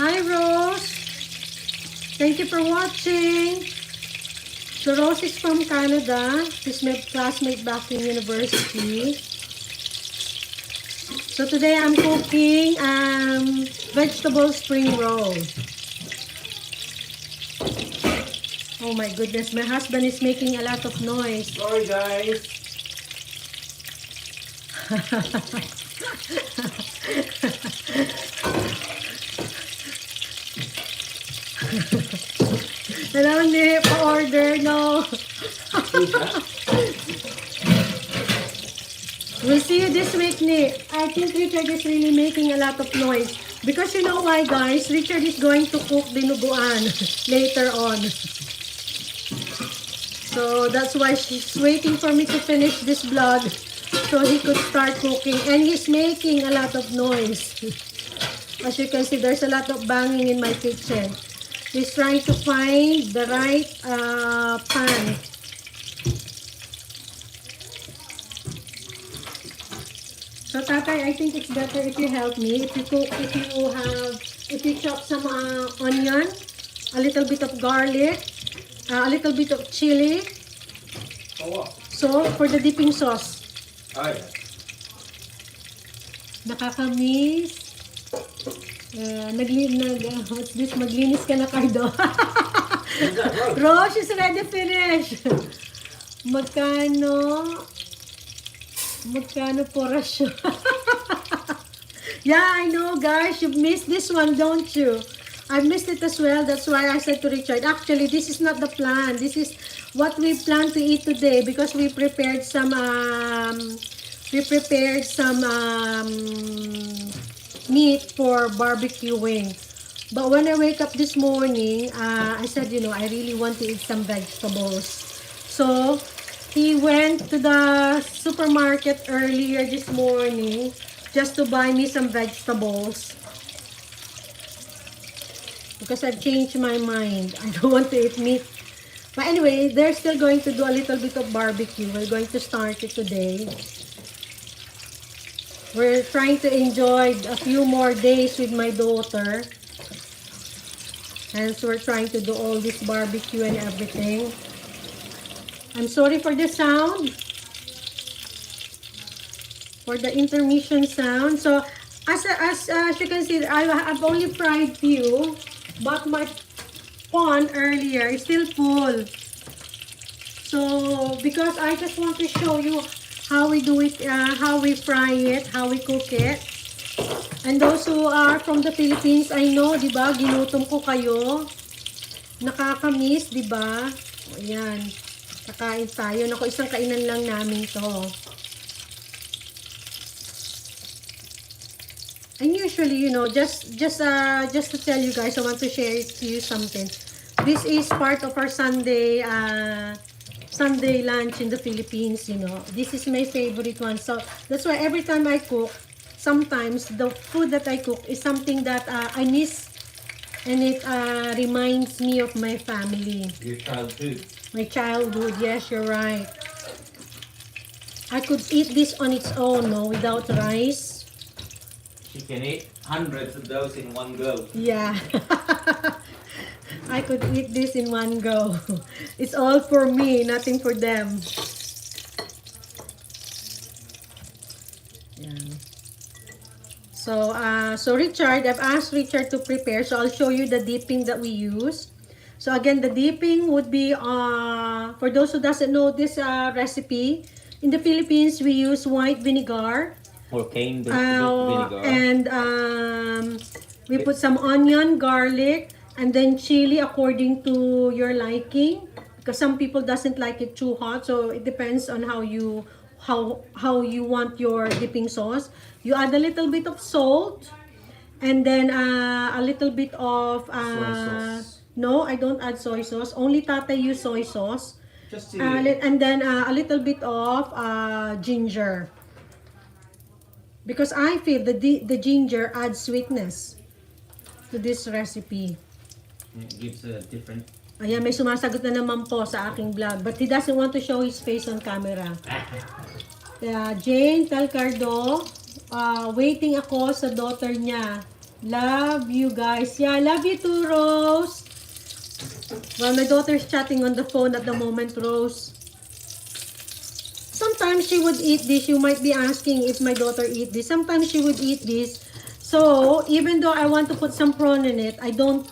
A: Hi Rose! Thank you for watching! So Rose is from Canada. She's my classmate back in university. So today I'm cooking vegetable spring roll. Oh my goodness, my husband is making a lot of noise.
C: Sorry guys.
A: Hello, Nick. Pa-order, no. We'll see you this week, Nick. I think Richard is really making a lot of noise. Because you know why, guys? Richard is going to cook dinuguan later on. So that's why she's waiting for me to finish this vlog so he could start cooking. And he's making a lot of noise. As you can see, there's a lot of banging in my kitchen. He's trying to find the right pan. So Tatay, I think it's better if you help me. If you chop some onion, a little bit of garlic, a little bit of chili.
C: For what?
A: So for the dipping sauce.
C: Oh, yeah.
A: Nakakamiss. What's this? Maglinis ka na, Cardo.
C: Is that right?
A: Rosh is ready to finish. Magkano po rasyon? Yeah, I know, guys. You've missed this one, don't you? I missed it as well. That's why I said to Richard, actually, this is not the plan. This is what we plan to eat today because we prepared some meat for barbecuing. But when I wake up this morning, I said, you know, I really want to eat some vegetables. So he went to the supermarket earlier this morning just to buy me some vegetables. Because I've changed my mind. I don't want to eat meat. But anyway, they're still going to do a little bit of barbecue. We're going to start it today. We're trying to enjoy a few more days with my daughter. And so we're trying to do all this barbecue and everything. I'm sorry for the sound. For the intermission sound. So, as you can see, I've only fried few. But my pan earlier is still full. So, because I just want to show you how we do it, how we fry it, how we cook it. And those who are from the Philippines, I know, di ba, ginutom ko kayo. Nakakamiss, di ba? Ayan, kakain tayo. Naku, isang kainan lang namin to. And usually, you know, just to tell you guys, I want to share it to you something. This is part of our Sunday lunch in the Philippines, you know. This is my favorite one. So, that's why every time I cook, sometimes the food that I cook is something that I miss. And it reminds me of my family.
C: Your childhood.
A: My childhood, yes, you're right. I could eat this on its own, no, without rice.
C: You can eat hundreds of those in one go.
A: Yeah. I could eat this in one go. It's all for me, nothing for them. Yeah. So Richard, I've asked Richard to prepare. So I'll show you the dipping that we use. So again, the dipping would be, for those who doesn't know this recipe, in the Philippines, we use white vinegar.
C: Or cane vinegar.
A: And we put some onion, garlic, and then chili according to your liking. Because some people doesn't like it too hot, so it depends on how you want your dipping sauce. You add a little bit of salt, and then a little bit of
C: Soy sauce.
A: No, I don't add soy sauce. Only Tatay use soy sauce.
C: Just to
A: And then a little bit of ginger. Because I feel the ginger adds sweetness to this recipe.
C: it gives a different.
A: Ayan, may sumasagot na naman po sa aking vlog. But he doesn't want to show his face on camera. Jane Talcardo, waiting ako sa daughter niya. Love you guys. Yeah, love you too, Rose. Well, my daughter's chatting on the phone at the moment, Rose. Sometimes she would eat this. You might be asking if my daughter eat this. Sometimes she would eat this. So, even though I want to put some prawn in it, I don't.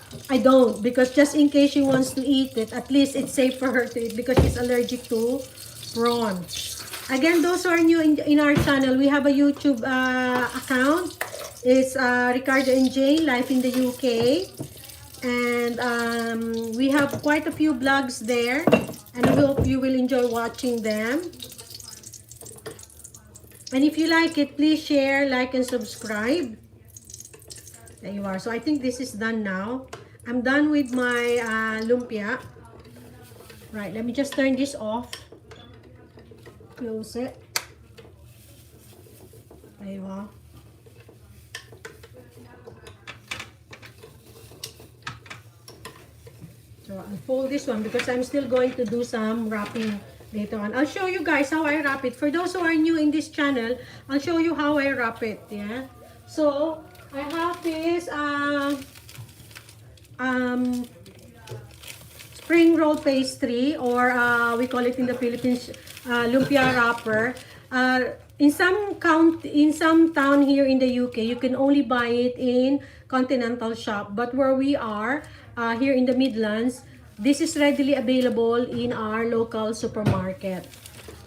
A: Because just in case she wants to eat it, at least it's safe for her to eat because she's allergic to prawn. Again, those who are new in our channel, we have a YouTube account. It's Ricardo and Jane, Life in the UK. And we have quite a few vlogs there. And I hope you will enjoy watching them. And if you like it, please share, like, and subscribe. There you are. So I think this is done now. I'm done with my lumpia. Right, let me just turn this off. Close it. There you are. So I'll fold this one because I'm still going to do some wrapping later on. I'll show you guys how I wrap it. For those who are new in this channel, I'll show you how I wrap it. Yeah. So I have this spring roll pastry, or we call it in the Philippines lumpia wrapper. In some town here in the UK, you can only buy it in continental shop. But where we are, here in the Midlands, this is readily available in our local supermarket.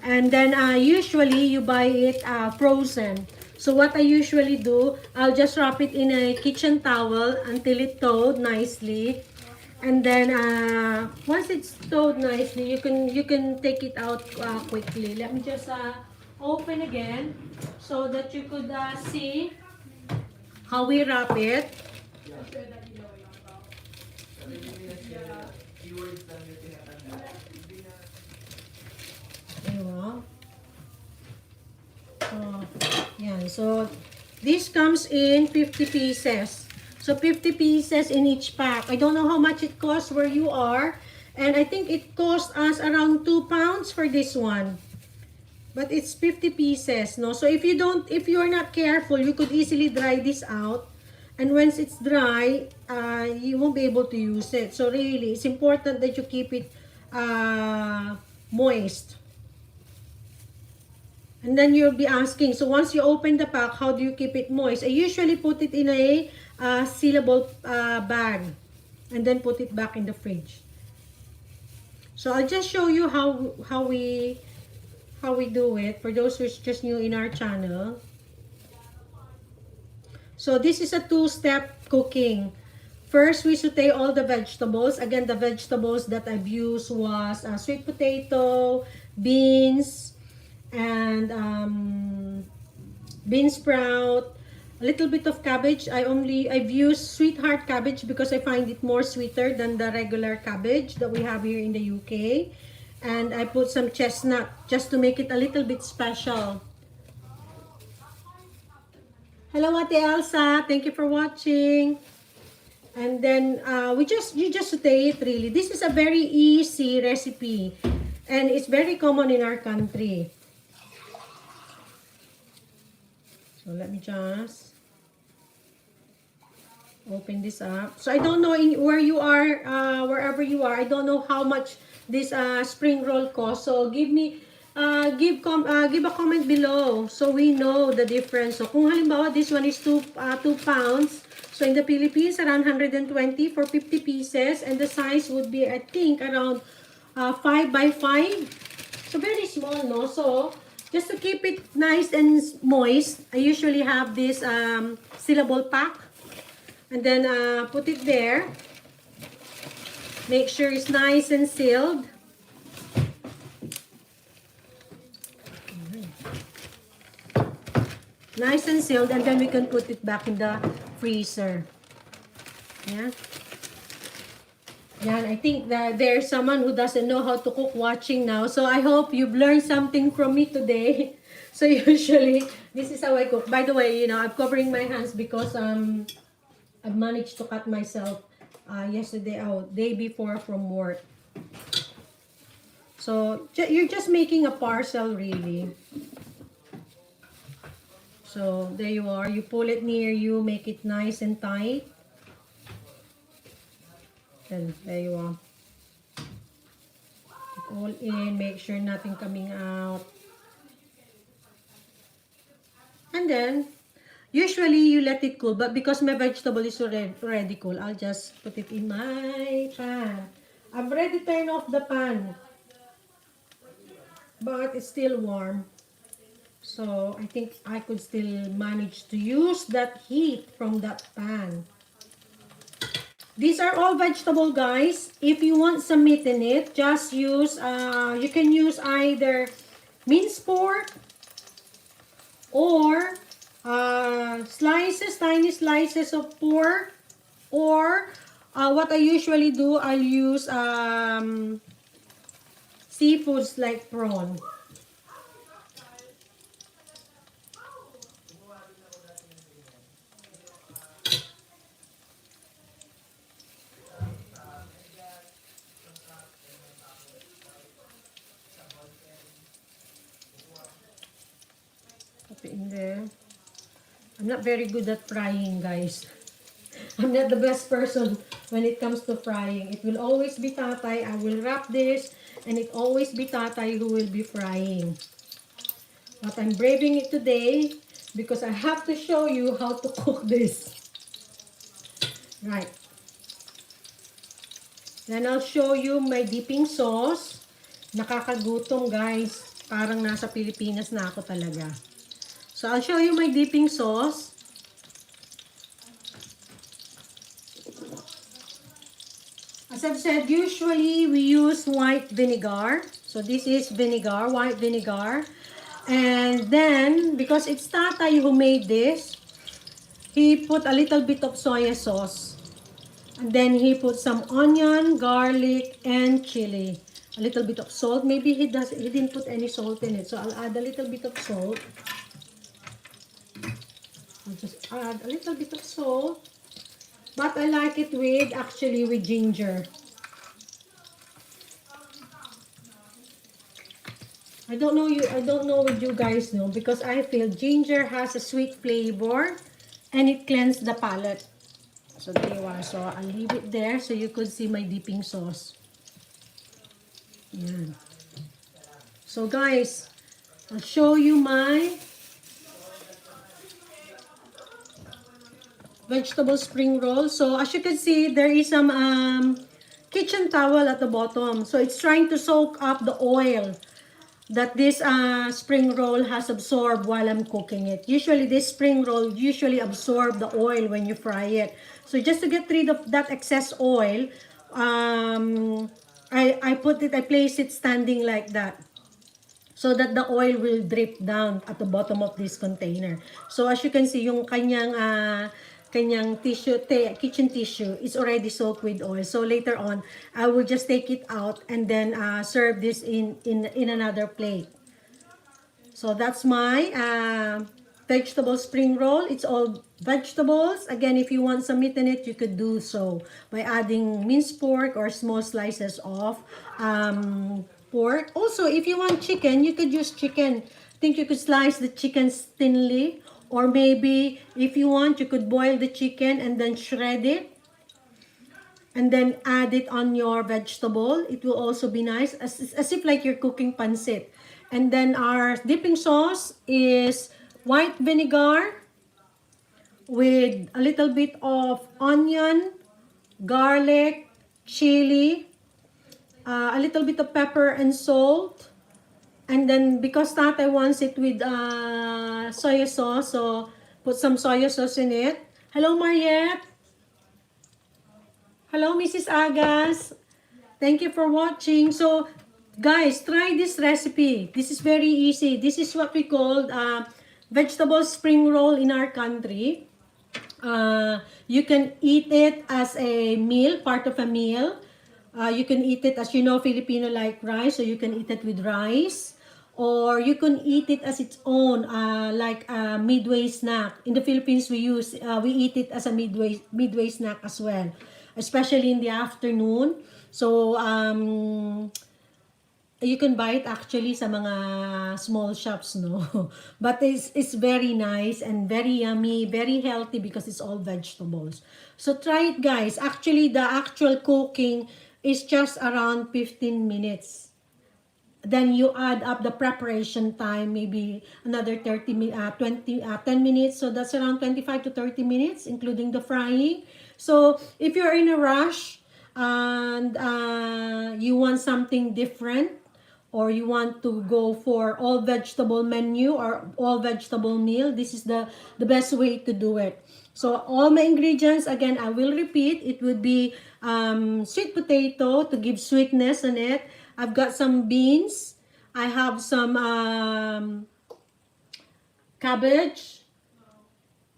A: And then usually you buy it frozen. So what I usually do, I'll just wrap it in a kitchen towel until it thawed nicely. And then once it's thawed nicely, you can take it out quickly. Let me just open again so that you could see how we wrap it. So this comes in 50 pieces. So 50 pieces in each pack. I don't know how much it costs where you are. And I think it cost us around 2 pounds for this one. But it's 50 pieces, no? So if you're not careful, you could easily dry this out. And once it's dry, you won't be able to use it. So really, it's important that you keep it moist. And then you'll be asking, so once you open the pack, how do you keep it moist? I usually put it in a sealable bag and then put it back in the fridge. So I'll just show you how we do it for those who's just new in our channel. So this is a two-step cooking. First, we saute all the vegetables. Again, the vegetables that I've used was sweet potato, beans, and bean sprout, a little bit of cabbage. I've used sweetheart cabbage because I find it more sweeter than the regular cabbage that we have here in the UK. And I put some chestnut just to make it a little bit special. Hello, Ate Elsa. Thank you for watching. And then you just saute it really. This is a very easy recipe and it's very common in our country. So let me just open this up. So I don't know where you are, wherever you are. I don't know how much this spring roll costs. So give a comment below so we know the difference. So kung halimbawa this one is 2 pounds. So in the Philippines, around 120 for 50 pieces. And the size would be, I think, around 5 by 5. So very small, no? So just to keep it nice and moist, I usually have this sealable pack. And then put it there. Make sure it's nice and sealed. Nice and sealed, and then we can put it back in the freezer. Yeah. Yeah, I think that there's someone who doesn't know how to cook watching now. So I hope you've learned something from me today. So usually, this is how I cook. By the way, you know, I'm covering my hands because I've managed to cut myself yesterday out, day before from work. So you're just making a parcel really. So there you are. You pull it near you, make it nice and tight. And there you are. All in, make sure nothing coming out. And then, usually you let it cool, but because my vegetable is already cool, I'll just put it in my pan. I've already turned off the pan. but it's still warm. So I think I could still manage to use that heat from that pan. These are all vegetable, guys. If you want some meat in it, just use, you can use either minced pork or slices, tiny slices of pork, or what I usually do, I'll use seafoods like prawn. Put it in there. I'm not very good at frying, guys. I'm not the best person when it comes to frying. It will always be Tatay. I will wrap this, and it always be Tatay who will be frying. But I'm braving it today because I have to show you how to cook this. Right. Then I'll show you my dipping sauce. Nakakagutom, guys. Parang nasa Pilipinas na ako talaga. So I'll show you my dipping sauce. As I've said, usually we use white vinegar. So this is vinegar, white vinegar. And then, because it's Tatay who made this, he put a little bit of soy sauce. And then he put some onion, garlic, and chili. A little bit of salt. Maybe he didn't put any salt in it. So I'll add a little bit of salt. I'll just add a little bit of salt. But I like it actually with ginger. I don't know what you guys know, because I feel ginger has a sweet flavor and it cleanses the palate. So there you are. So I'll leave it there so you could see my dipping sauce. Yan. So guys, I'll show you my vegetable spring roll. So as you can see, there is some kitchen towel at the bottom. So it's trying to soak up the oil that this spring roll has absorbed while I'm cooking it. Usually this spring roll absorb the oil when you fry it. So just to get rid of that excess oil, I place it standing like that, so that the oil will drip down at the bottom of this container. So as you can see, yung kanyang kitchen tissue is already soaked with oil. So later on, I will just take it out and then serve this in another plate. So that's my vegetable spring roll. It's all vegetables. Again, if you want some meat in it, you could do so by adding minced pork or small slices of pork. Also, if you want chicken, you could use chicken. I think you could slice the chicken thinly, or maybe if you want, you could boil the chicken and then shred it and then add it on your vegetable. It will also be nice, as if like you're cooking pancit. And then our dipping sauce is white vinegar with a little bit of onion, garlic, chili, a little bit of pepper and salt. And then because Tatay wants it with soy sauce, so put some soy sauce in it. Hello, Mariette. Hello, Mrs. Agas. Thank you for watching. So, guys, try this recipe. This is very easy. This is what we call vegetable spring roll in our country. You can eat it as a meal, part of a meal. You can eat it, as you know, Filipino like rice, so you can eat it with rice. Or you can eat it as its own, like a midway snack. In the Philippines, we eat it as a midway snack as well, especially in the afternoon. So you can buy it actually sa mga small shops, no? But it's very nice and very yummy, very healthy because it's all vegetables. So try it, guys. Actually, the actual cooking is just around 15 minutes. Then you add up the preparation time, maybe another 10 minutes. So that's around 25 to 30 minutes, including the frying. So if you're in a rush and you want something different, or you want to go for all vegetable menu or all vegetable meal, this is the best way to do it. So all my ingredients, again, I will repeat, it would be sweet potato to give sweetness on it. I've got some beans. I have some cabbage.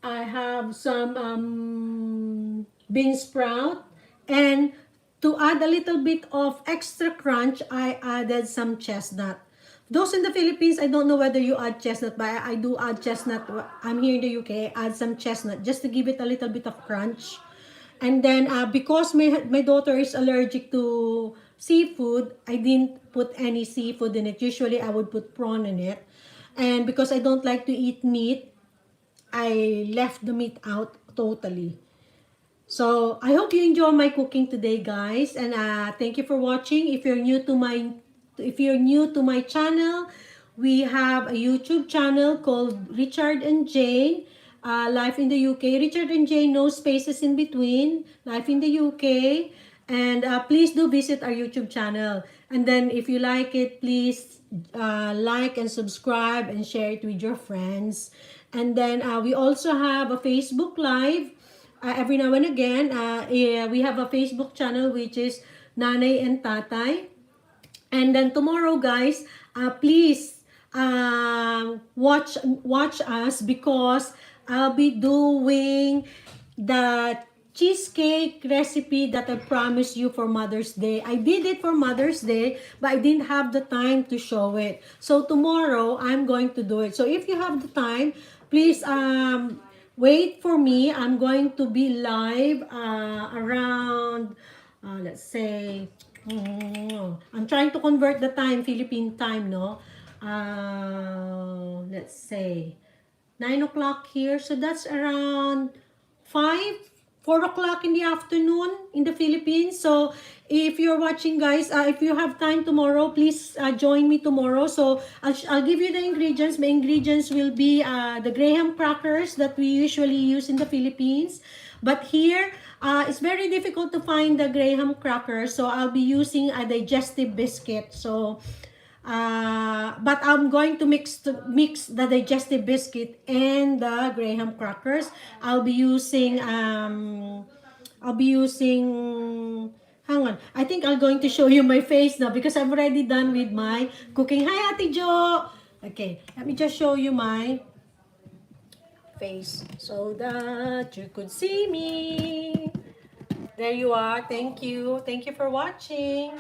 A: I have some bean sprout. And to add a little bit of extra crunch, I added some chestnut. Those in the Philippines, I don't know whether you add chestnut, but I do add chestnut. I'm here in the UK, add some chestnut just to give it a little bit of crunch. And then because my daughter is allergic to seafood, I didn't put any seafood in it. Usually I would put prawn in it. And because I don't like to eat meat, I left the meat out totally. So I hope you enjoy my cooking today, guys, and thank you for watching. If you're new to my channel, we have a YouTube channel called Richard and Jane, Life in the UK. Richard and Jane, no spaces in between. Life in the UK, and please do visit our YouTube channel. And then if you like it, please like and subscribe and share it with your friends. And then we also have a Facebook Live. Every now and again, we have a Facebook channel which is Nanay and Tatay. And then tomorrow, guys, please watch us because I'll be doing the cheesecake recipe that I promised you for Mother's Day. I did it for Mother's Day, but I didn't have the time to show it. So tomorrow, I'm going to do it. So if you have the time, please wait for me. I'm going to be live around, let's say, I'm trying to convert the time, Philippine time, no? Let's say, 9 o'clock here. So that's around 4 o'clock in the afternoon in the Philippines. So if you're watching, guys, if you have time tomorrow, please join me tomorrow. So I'll give you the ingredients. My ingredients will be the graham crackers that we usually use in the Philippines. But here, it's very difficult to find the graham crackers. So I'll be using a digestive biscuit. So but I'm going to mix the digestive biscuit and the graham crackers. I'll be using hang on, I think I'm going to show you my face now because I'm already done with my cooking. Hi, Ate Jo. Okay, let me just show you my face so that you could see me. There you are. Thank you for watching.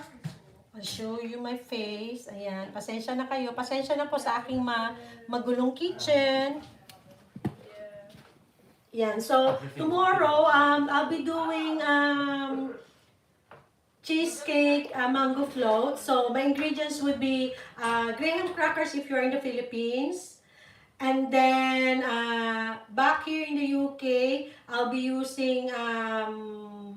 A: I'll show you my face. Ayan. Pasensya na kayo. Pasensya na po sa aking magulong kitchen. Ayan. So, tomorrow, I'll be doing cheesecake mango float. So, my ingredients would be graham crackers if you're in the Philippines. And then, back here in the UK, I'll be using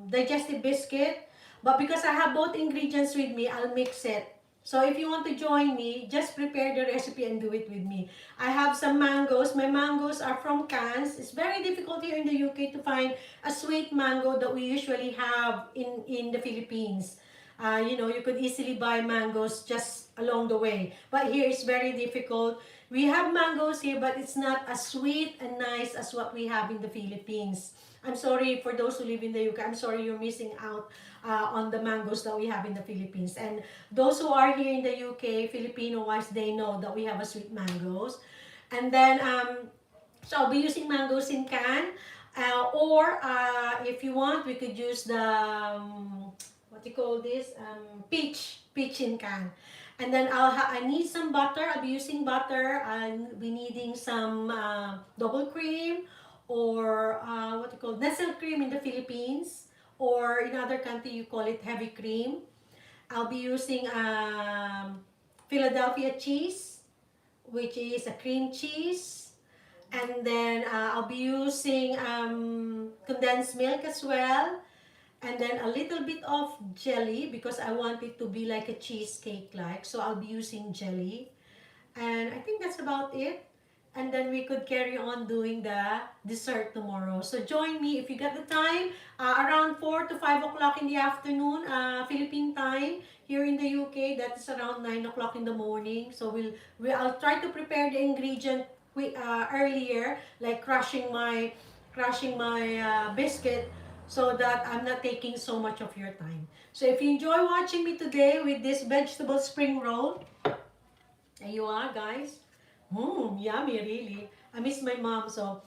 A: digestive biscuit. But because I have both ingredients with me, I'll mix it. So if you want to join me, just prepare the recipe and do it with me. I have some mangoes. My mangoes are from cans. It's very difficult here in the UK to find a sweet mango that we usually have in the Philippines. You know, you could easily buy mangoes just along the way. But here it's very difficult. We have mangoes here, but it's not as sweet and nice as what we have in the Philippines. I'm sorry for those who live in the UK. I'm sorry you're missing out on the mangoes that we have in the Philippines. And those who are here in the UK, Filipino-wise, they know that we have a sweet mangoes. And then, so I'll be using mangoes in can. Or if you want, we could use the, what do you call this? Peach in can. And then I need some butter. I'll be using butter. I'll be needing some double cream or what you call Nestle cream in the Philippines, or in other country you call it heavy cream. I'll be using Philadelphia cheese, which is a cream cheese. And then I'll be using condensed milk as well. And then a little bit of jelly because I want it to be like a cheesecake like. So I'll be using jelly. And I think that's about it. and then we could carry on doing the dessert tomorrow. So join me if you got the time, around 4 to 5 o'clock in the afternoon, Philippine time. Here in the UK, that's around 9 o'clock in the morning. So I'll try to prepare the ingredient earlier, like crushing my biscuit, so that I'm not taking so much of your time. So if you enjoy watching me today with this vegetable spring roll, there you are, guys. Yummy, really. I miss my mom, so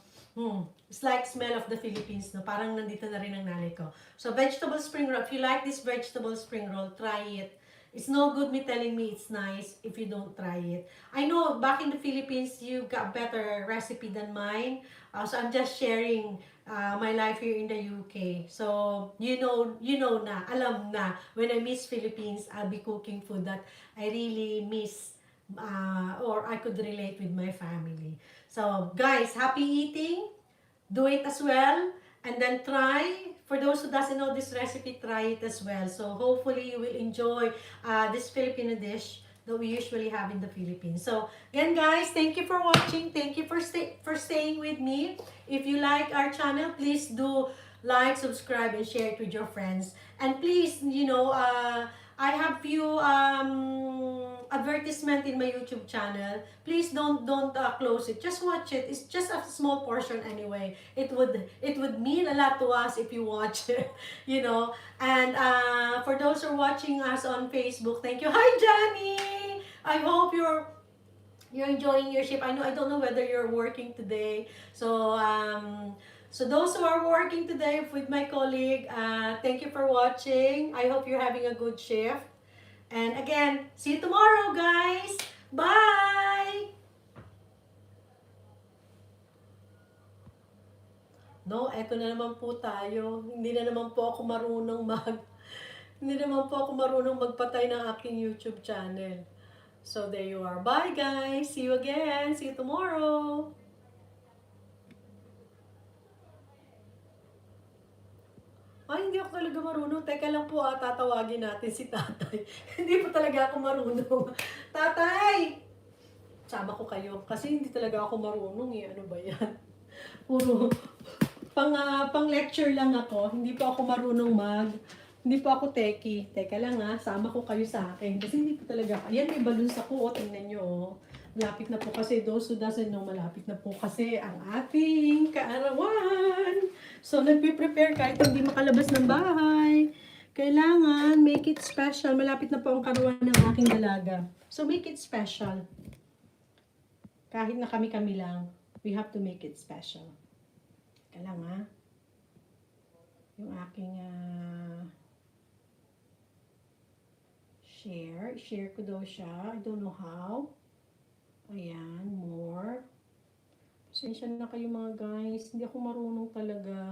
A: it's like smell of the Philippines, no? Parang nandito na rin ang nanay ko. So, vegetable spring roll. If you like this vegetable spring roll, try it. It's no good me telling me it's nice if you don't try it. I know back in the Philippines, you got better recipe than mine. So, I'm just sharing my life here in the UK. So, you know na, alam na, when I miss Philippines, I'll be cooking food that I really miss, or I could relate with my family. So, guys, happy eating. Do it as well. And then try. For those who doesn't know this recipe, try it as well. So, hopefully, you will enjoy this Filipino dish that we usually have in the Philippines. So, again, guys, thank you for watching. Thank you for staying with me. If you like our channel, please do like, subscribe, and share it with your friends. And please, I have few advertisement in my YouTube channel. Please don't close it. Just watch it. It's just a small portion anyway. It would mean a lot to us if you watch it, And for those who are watching us on Facebook, thank you. Hi, Johnny. I hope you're enjoying your shift. I don't know whether you're working today. So those who are working today with my colleague, thank you for watching. I hope you're having a good shift. And again, see you tomorrow, guys. Bye! No, eto na naman po tayo. Hindi na naman po ako marunong magpatay ng aking YouTube channel. So there you are. Bye, guys. See you again. See you tomorrow. Ay, hindi ako talaga marunong. Teka lang po, tatawagin natin si tatay. Hindi po talaga ako marunong. Tatay! Sama ko kayo. Kasi hindi talaga ako marunong eh. Ano ba yan? Puro pang lecture lang ako. Hindi po ako marunong hindi po ako techie. Teka lang sama ko kayo sa akin. Kasi hindi po talaga. Ayan, may balloons ako. Tingnan nyo. Malapit na po kasi, those who doesn't know, malapit na po kasi ang ating kaarawan. So, nagpe-prepare kahit hindi makalabas ng bahay. Kailangan make it special. Malapit na po ang kaarawan ng aking dalaga. So, make it special. Kahit na kami-kami lang, we have to make it special. Kailangan yung aking share ko daw siya. I don't know how. Ayan, more. Pasensya na kayo mga guys. Hindi ako marunong talaga.